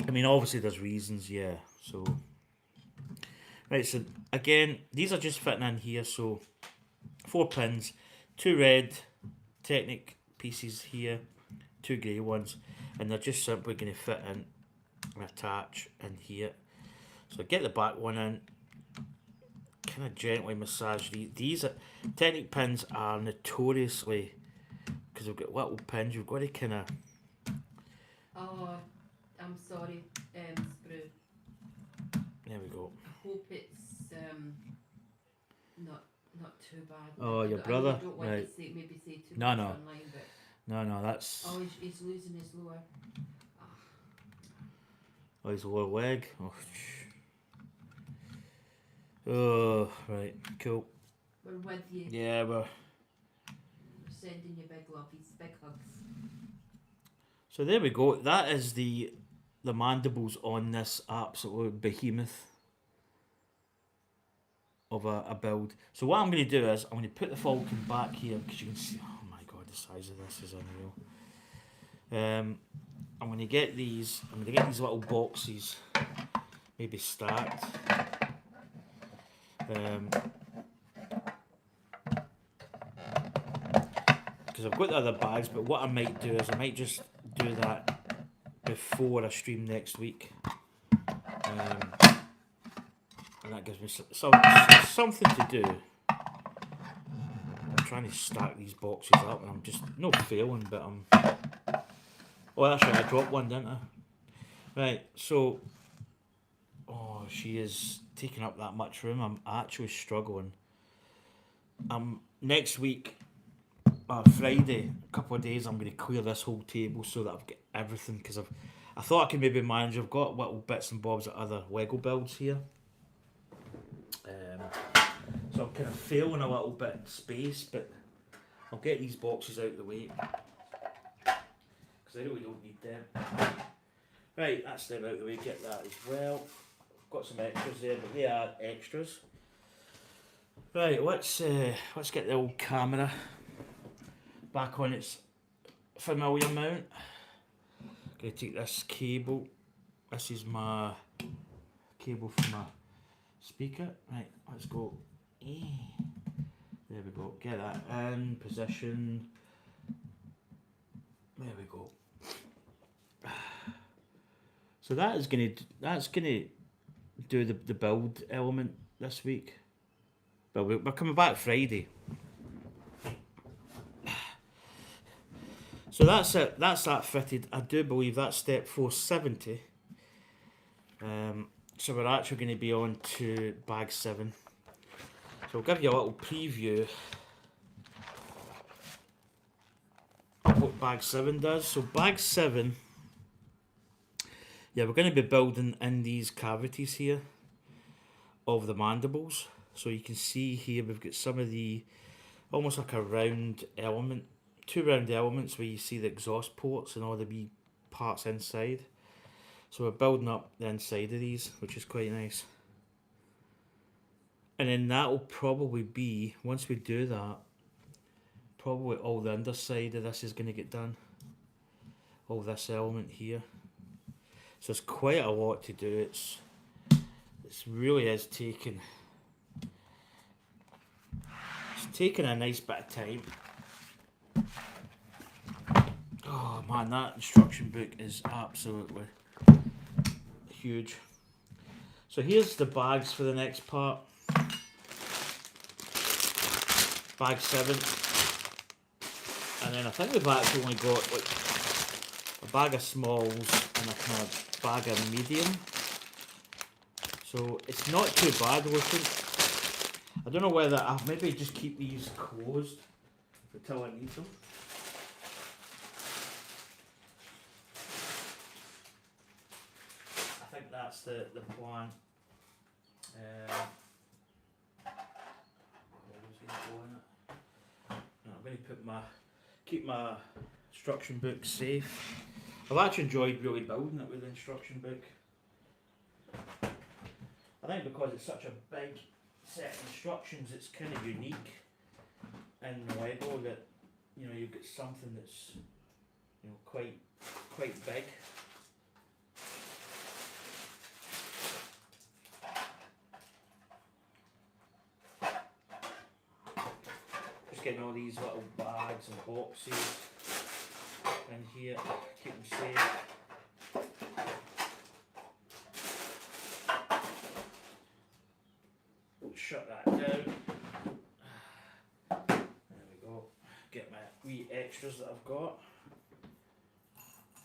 I mean, obviously there's reasons, yeah, so... Right, so again, these are just fitting in here, so 4 pins, 2 red Technic pieces here, 2 grey ones, and they're just simply going to fit in and attach in here. So get the back one in, kind of gently massage these. Technic pins are notoriously, because we've got little pins, you've got to kind of... Oh, I'm sorry, Sprue. There we go. I hope it's not too bad. Oh, your brother? I don't want right. to maybe say too No, much no. online, but... No, that's... Oh, he's losing his lower... Oh, his lower leg. Oh, right, cool. We're with you. Yeah, we're sending you big lovies, big hugs. So there we go. That is the mandibles on this absolute behemoth of a build. So what I'm going to do is I'm going to put the falcon back here because you can see. Oh my god, the size of this is unreal. I'm going to get these. I'm going to get these little boxes, maybe stacked. Because I've got the other bags, but what I might do is I might just do that before I stream next week, and that gives me something to do. I'm trying to stack these boxes up, and I'm just not failing, but I'm. Oh, that's right, I dropped one, didn't I? Right, so. Oh, she is taking up that much room. I'm actually struggling. Next week. Friday, a couple of days, I'm going to clear this whole table so that I've got everything, because I thought I could maybe manage. I've got little bits and bobs of other Lego builds here, so I'm kind of failing a little bit in space, but I'll get these boxes out of the way because I really don't need them. Right, that's them out of the way. Get that as well. I've got some extras there, but they are extras. Right, let's get the old camera back on its familiar mount. gonna take this cable. This is my cable for my speaker. Right, let's go. There we go. Get that in position. There we go. So that's gonna do the build element this week. But we're coming back Friday. So that's it. That's that fitted. I do believe that's step 470. So we're actually going to be on to bag 7. So I'll give you a little preview of what bag 7 does. So bag 7, yeah, we're going to be building in these cavities here of the mandibles. So you can see here we've got some of the, almost like a round element, 2 round elements where you see the exhaust ports and all the wee parts inside. So we're building up the inside of these, which is quite nice. And then that will probably be, once we do that, probably all the underside of this is going to get done. All this element here. So it's quite a lot to do. It's really is taking a nice bit of time. Oh man, that instruction book is absolutely huge. So here's the bags for the next part. Bag 7. And then I think we've actually only got like a bag of smalls and a kind of bag of medium. So it's not too bad looking. I don't know whether I'll maybe just keep these closed until I need them. I think that's the plan. I'm going to keep my instruction book safe. I've actually enjoyed really building it with the instruction book. I think because it's such a big set of instructions, it's kind of unique in Lego that you've got something that's quite big. Just getting all these little bags and boxes in here, keep them safe. Shut that down. There we go. Get my wee extras that I've got.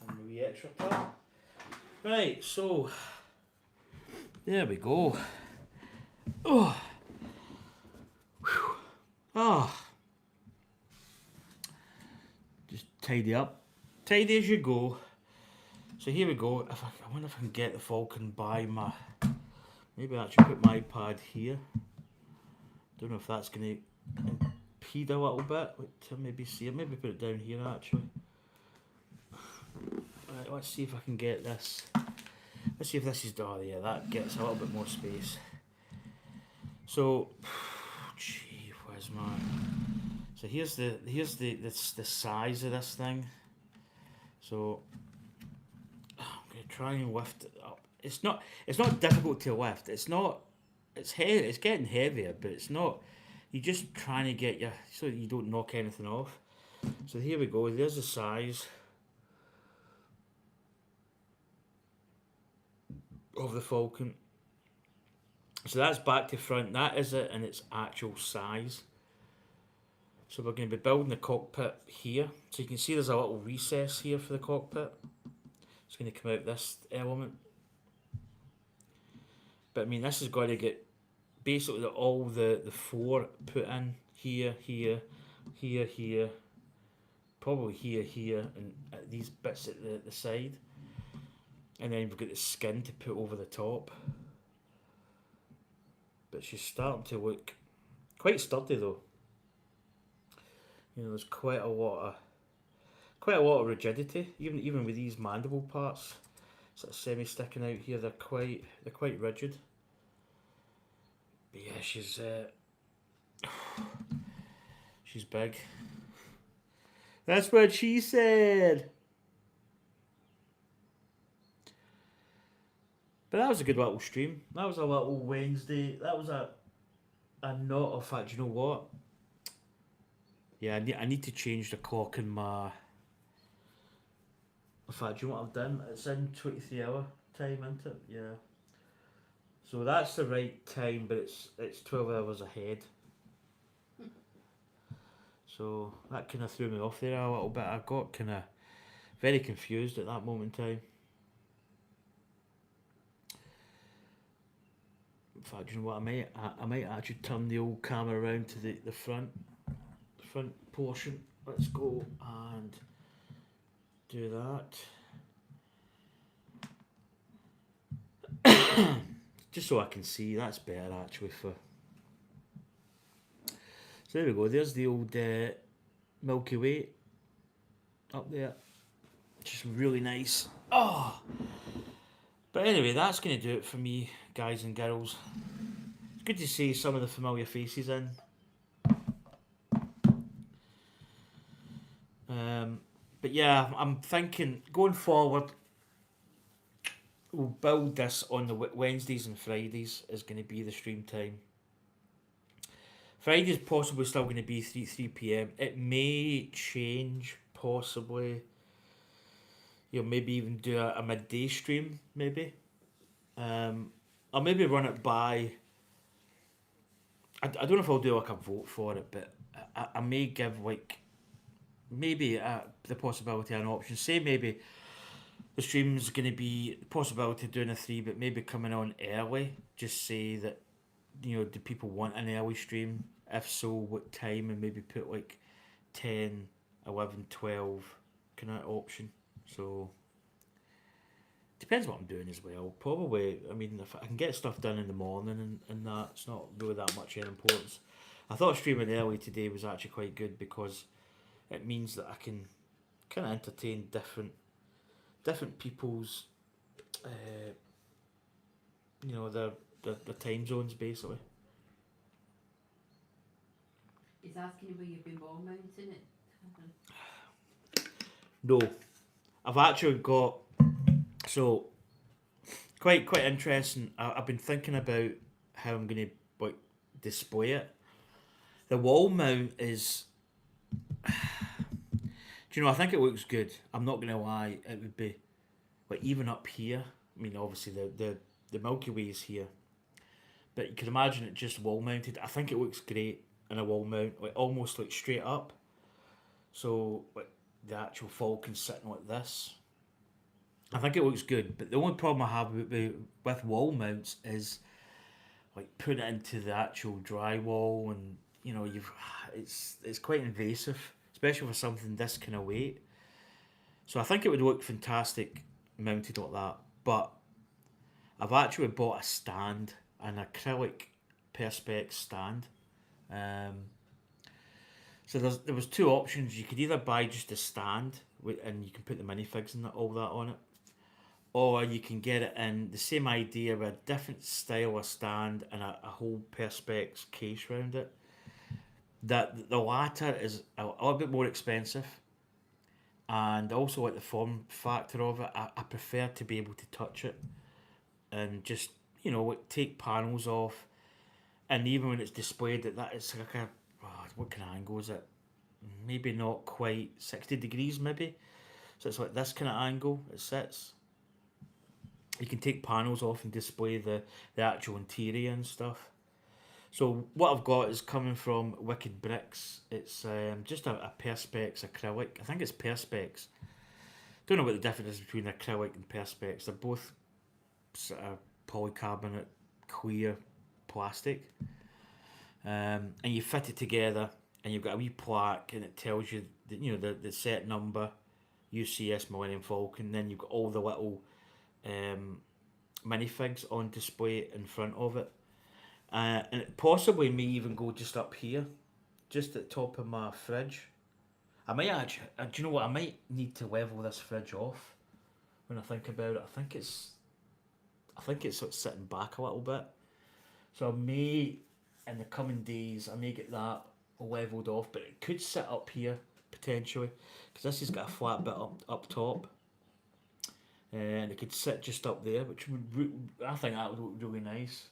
And the wee extra part. Right, so there we go. Oh. Whew. Ah. Just tidy up. Tidy as you go. So here we go. I wonder if I can get the Falcon by my... Maybe I actually put my iPad here. Don't know if that's going to impede a little bit to maybe see it. Maybe put it down here actually. Right, let's see if I can get this. Let's see if this is, oh yeah, that gets a little bit more space. So, gee whiz man. So here's the size of this thing. So I'm going to try and lift it up. It's not difficult to lift. It's heavy. It's getting heavier, but it's not. You're just trying to get so you don't knock anything off. So here we go. There's the size of the Falcon. So that's back to front. That is it in its actual size. So we're going to be building the cockpit here. So you can see there's a little recess here for the cockpit. It's going to come out this element. But I mean, this is going to get basically all the 4 put in here, probably here, and these bits at the side. And then we've got the skin to put over the top. But she's starting to look quite sturdy though. There's quite a lot of rigidity, even with these mandible parts. Sort of semi-sticking out here, they're quite rigid. But yeah, she's big. That's what she said. But that was a good little stream. That was a little Wednesday. That was a not of fact. You know what? Yeah, I need to change the clock in my. In fact, you know what I've done? It's in 23-hour time, isn't it? Yeah. So that's the right time, but it's 12 hours ahead. So that kind of threw me off there a little bit. I got kind of very confused at that moment in time. In fact, you know what? I might actually turn the old camera around to the front portion. Let's go and do that. Just so I can see. That's better actually for. So there we go. There's the old Milky Way up there. Just really nice. Oh. But anyway, that's going to do it for me, guys and girls. It's good to see some of the familiar faces in. But yeah, I'm thinking going forward, we'll build this on the Wednesdays and Fridays is going to be the stream time. Friday's possibly still going to be 3 p.m. It may change, possibly. You know, maybe even do a midday stream, maybe. I'll maybe run it by. I don't know if I'll do like a vote for it, but I may give like maybe the possibility an option. Say maybe the stream's going to be the possibility of doing a 3, but maybe coming on early. Just say that, you know, do people want an early stream? If so, what time? And maybe put like 10, 11, 12 kind of option. So depends what I'm doing as well. Probably, I mean, if I can get stuff done in the morning and that, it's not really that much in importance. I thought streaming early today was actually quite good because it means that I can kind of entertain different people's, you know, their time zones basically. He's asking you where you've been wall mounting it. No, I've actually got so quite interesting. I've been thinking about how I'm gonna like display it. The wall mount is. Do you know? I think it looks good. I'm not gonna lie. It would be like even up here. I mean, obviously the Milky Way is here, but you can imagine it just wall mounted. I think it looks great in a wall mount, like almost like straight up. So like the actual Falcon sitting like this. I think it looks good, but the only problem I have with wall mounts is like putting it into the actual drywall, and you know it's quite invasive, especially for something this kind of weight. So I think it would look fantastic mounted like that, but I've actually bought a stand, an acrylic perspex stand. So there was two options. You could either buy just a stand and you can put the minifigs and all that on it, or you can get it in the same idea with a different style of stand and a whole perspex case around it. That the latter is a little bit more expensive, and also like the form factor of it. I prefer to be able to touch it and just, you know, like take panels off, and even when it's displayed that is like a what kind of angle is it? Maybe not quite 60 degrees, maybe. So it's like this kind of angle it sits. You can take panels off and display the actual interior and stuff. So what I've got is coming from Wicked Bricks. It's just a perspex acrylic. I think it's perspex. Don't know what the difference is between acrylic and perspex. They're both sort of polycarbonate clear plastic. And you fit it together, and you've got a wee plaque, and it tells you the set number, UCS Millennium Falcon. Then you've got all the little minifigs on display in front of it, and it possibly may even go just up here, just at the top of my fridge. I might actually, do you know what? I might need to level this fridge off. When I think about it, I think it's sort of sitting back a little bit, so I may. In the coming days, I may get that levelled off, but it could sit up here potentially because this has got a flat bit up top. and it could sit just up there, which I think that would look really nice.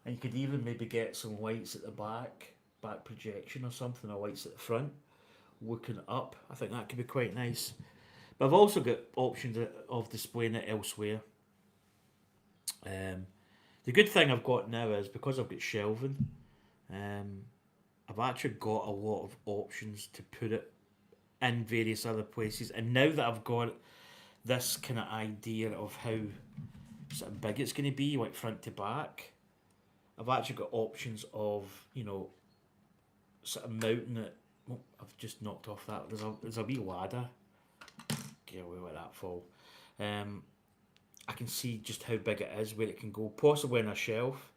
And you could even maybe get some lights at the back projection or something, or lights at the front, looking up. I think that could be quite nice. But I've also got options of displaying it elsewhere. The good thing I've got now is because I've got shelving, um, I've actually got a lot of options to put it in various other places. And now that I've got this kind of idea of how sort of big it's going to be, like front to back, I've actually got options of, sort of mounting it. Oh, I've just knocked off that. There's a wee ladder. Get away with that fall. I can see just how big it is, where it can go, possibly on a shelf,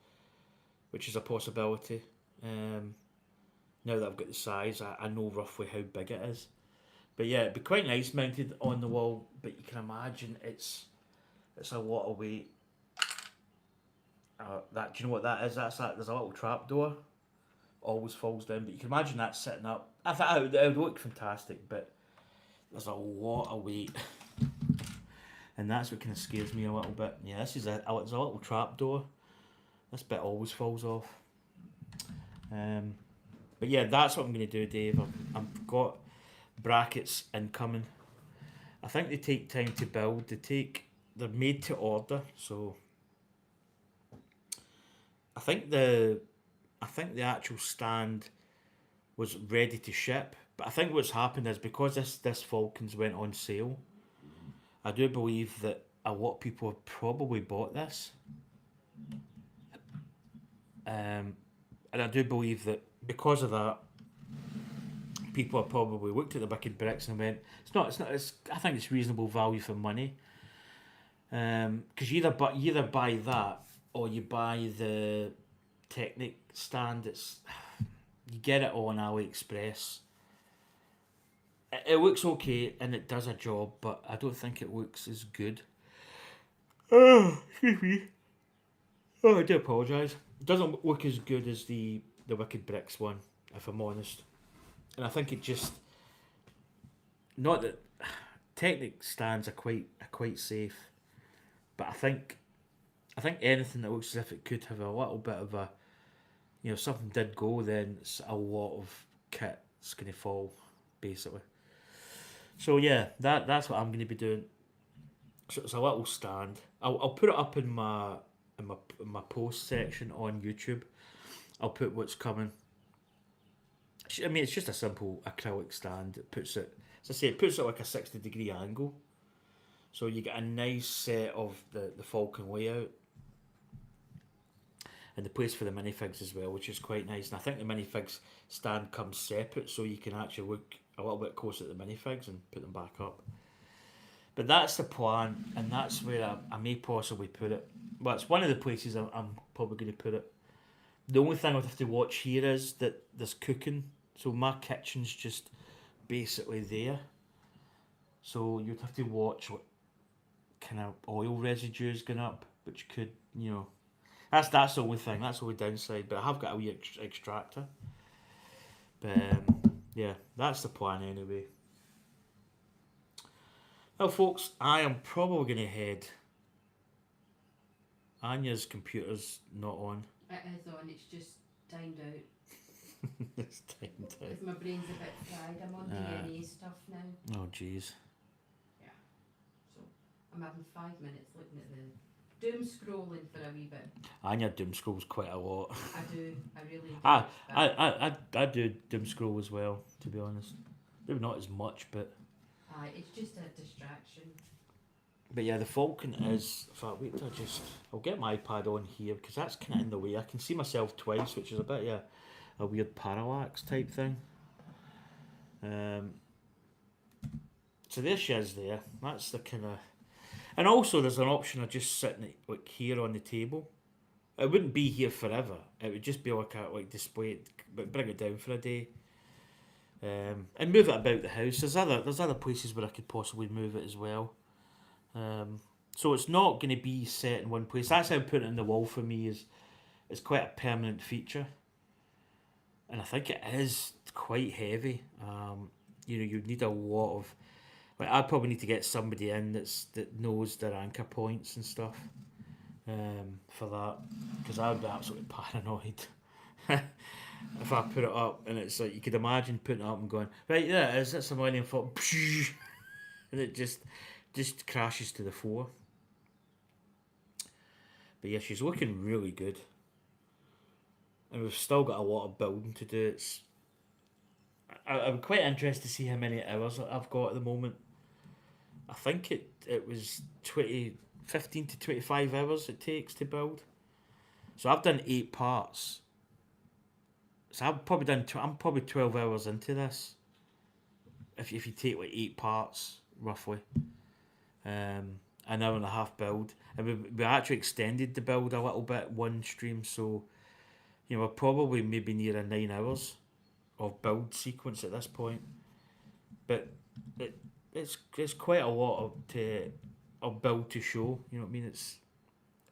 which is a possibility. Now that I've got the size, I know roughly how big it is. But yeah, it'd be quite nice mounted on the wall. But you can imagine it's a lot of weight. That, do you know what that is? There's a little trap door, always falls down. But you can imagine that sitting up. I thought it would look fantastic, but there's a lot of weight, and that's what kind of scares me a little bit. Yeah, there's a little trap door. This bit always falls off. But yeah, that's what I'm going to do, Dave. I've got brackets incoming. I think they take time to build. They're made to order, so I think the actual stand was ready to ship. But I think what's happened is because this Falcons went on sale, I do believe that a lot of people have probably bought this. And I do believe that because of that, people have probably looked at the wicked bricks and went, I think it's reasonable value for money. Because you either buy that or you buy the Technic stand. You get it on AliExpress. It looks okay and it does a job, but I don't think it looks as good. Oh, excuse me. Oh, I do apologise. It doesn't look as good as the Wicked Bricks one, if I'm honest. And I think it just, not that Technic stands are quite safe, but I think anything that looks as if it could have a little bit of a, if something did go, then it's a lot of kit's going to fall, basically. So yeah, that's what I'm going to be doing. So it's a little stand. I'll put it up in my post section on YouTube. I'll put what's coming. I mean, it's just a simple acrylic stand. It puts it, as I say, it puts it like a 60-degree angle. So you get a nice set of the Falcon layout. And the place for the minifigs as well, which is quite nice. And I think the minifigs stand comes separate, so you can actually look a little bit closer at the minifigs and put them back up. But that's the plan, and that's where I may possibly put it. Well, it's one of the places I'm probably going to put it. The only thing I would have to watch here is that there's cooking. So my kitchen's just basically there. So you'd have to watch what kind of oil residues going up, which could, that's the only thing. That's the only downside. But I have got a wee extractor. But yeah, that's the plan anyway. Well, folks, I am probably going to head. Anya's computer's not on. It is on, it's just timed out. It's timed out. Because my brain's a bit fried. I'm on DNA stuff now. Oh, jeez. Yeah. So I'm having 5 minutes looking at the doom scrolling for a wee bit. Anya doom scrolls quite a lot. I do. I really do. I do doom scroll as well, to be honest. Maybe not as much, but... it's just a distraction. But yeah, the Falcon is... In fact, wait till I'll get my iPad on here, because that's kind of in the way. I can see myself twice, which is a bit of a weird parallax type thing. So there she is there. That's the kind of... And also there's an option of just sitting like here on the table. It wouldn't be here forever. It would just be like a display it, but bring it down for a day. And move it about the house. There's other places where I could possibly move it as well. So it's not going to be set in one place. That's how putting it in the wall for me is quite a permanent feature. And I think it is quite heavy. You'd need a lot But I'd probably need to get somebody in that knows their anchor points and stuff for that, because I would be absolutely paranoid if I put it up and it's like you could imagine putting it up and going right there is that's a Millennium Falcon and it just crashes to the floor. But yeah, she's looking really good, and we've still got a lot of building to do. I'm quite interested to see how many hours I've got at the moment. I think it was 15 to 25 hours it takes to build. So I've done 8 parts. So I've probably I'm probably 12 hours into this. If you take like 8 parts roughly, an hour and a half build, and we actually extended the build a little bit one stream. So we're probably maybe near 9 hours of build sequence at this point. But it's quite a lot of build to show. You know what I mean?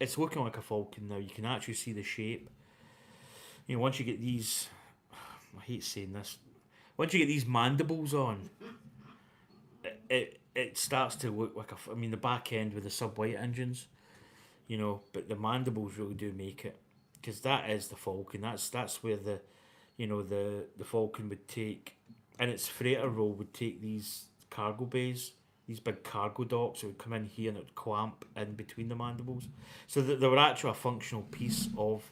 It's looking like a Falcon now. You can actually see the shape. Once you get these, I hate saying this. Once you get these mandibles on, it starts to look like I mean, the back end with the sub-white engines, but the mandibles really do make it, because that is the Falcon. That's where the Falcon would take, and its freighter roll would take these cargo bays, these big cargo docks. It would come in here and it would clamp in between the mandibles, so that they were actually a functional piece of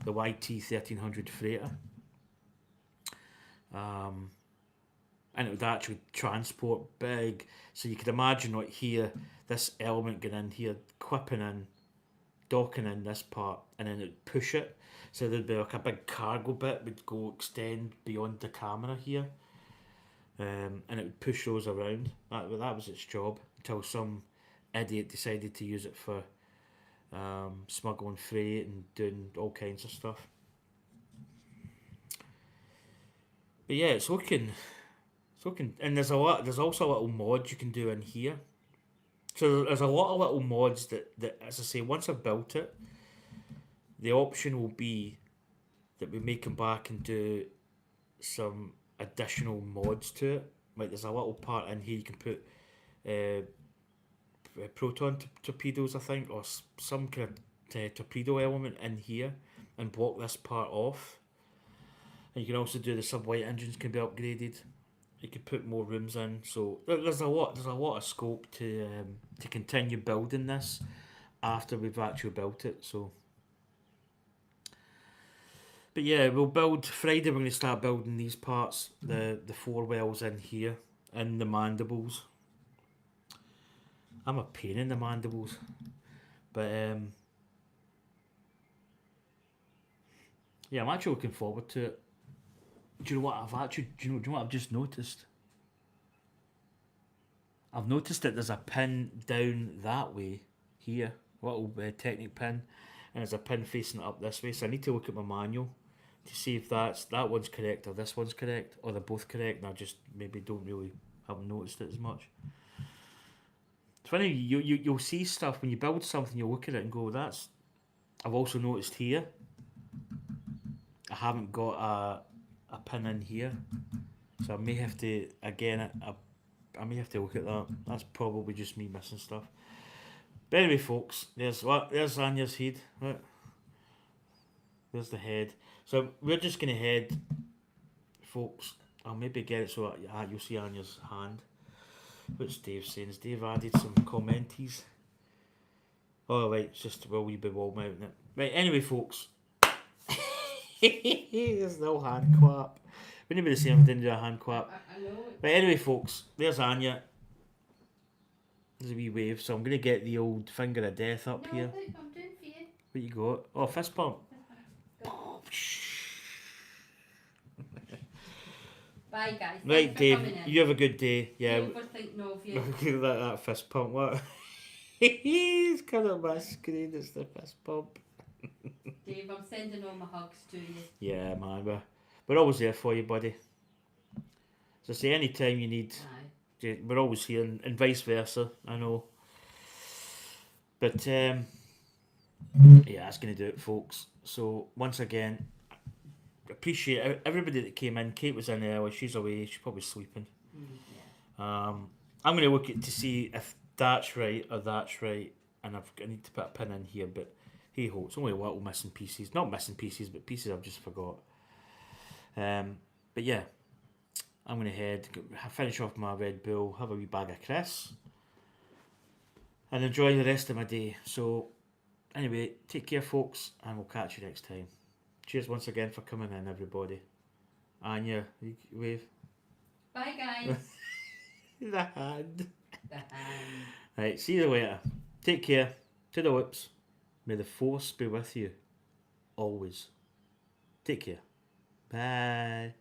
the YT 1300 freighter. And it would actually transport big. So you could imagine right here, this element going in here, clipping in, docking in this part, and then it would push it. So there'd be like a big cargo bit would go extend beyond the camera here, and it would push those around. That was its job until some idiot decided to use it for smuggling freight and doing all kinds of stuff. But yeah, it's looking, and there's also a little mod you can do in here. So there's a lot of little mods that as I say, once I've built it, the option will be that we may come back and do some additional mods to it. Like there's a little part in here you can put proton torpedoes, I think, or some kind of torpedo element in here and block this part off. And you can also do the sub-white engines can be upgraded. You could put more rooms in. So there's a lot of scope to continue building this after we've actually built it. So, but yeah, we'll build Friday. We're going to start building these parts, the 4 wells in here, and the mandibles. I'm a pain in the mandibles, but yeah, I'm actually looking forward to it. Do you know what do you know what I've just noticed? I've noticed that there's a pin down that way here, a little Technic pin, and there's a pin facing up this way. So I need to look at my manual to see if that one's correct or this one's correct, or they're both correct, and I just maybe haven't noticed it as much. It's funny, you'll see stuff when you build something, you'll look at it and go, that's. I've also noticed here, I haven't got a pin in here, so I may have to I may have to look at that. That's probably just me missing stuff. But anyway, folks, there's Anya's head. Right. There's the head. So we're just gonna head, folks. I'll maybe get it so you'll see Anya's hand. What's Dave saying? Has Dave added some commenties? Oh right, it's just a wee bit wall mounting it. Right, anyway, folks. There's no hand clap. Wouldn't it be the same if I didn't do a hand clap? I know. But anyway, folks, there's Anya. There's a wee wave, so I'm going to get the old finger of death up here. Look, I'm doing for you. What you got? Oh, fist pump. Bye, guys. Right, Dave, you have a good day. Yeah. Thinking of you. that fist pump, what? He's cut on my screen, it's the fist pump. Dave, I'm sending all my hugs to you. Yeah, man, we're always there for you, buddy. So say anytime you need, we're always here, and vice versa, I know. But yeah, that's going to do it, folks. So once again, appreciate everybody that came in. Kate was in early, she's away, she's probably sleeping. I'm going to look at to see if that's right or that's right, and I need to put a pin in here, but hey ho, it's only little missing pieces. Not missing pieces, but pieces I've just forgot. But yeah, I'm going to finish off my Red Bull, have a wee bag of Chris, and enjoy the rest of my day. So, anyway, take care, folks, and we'll catch you next time. Cheers once again for coming in, everybody. Anya, you wave. Bye, guys. The hand. The hand. Right, see you later. Take care. To the lips. May the force be with you. Always. Take care. Bye.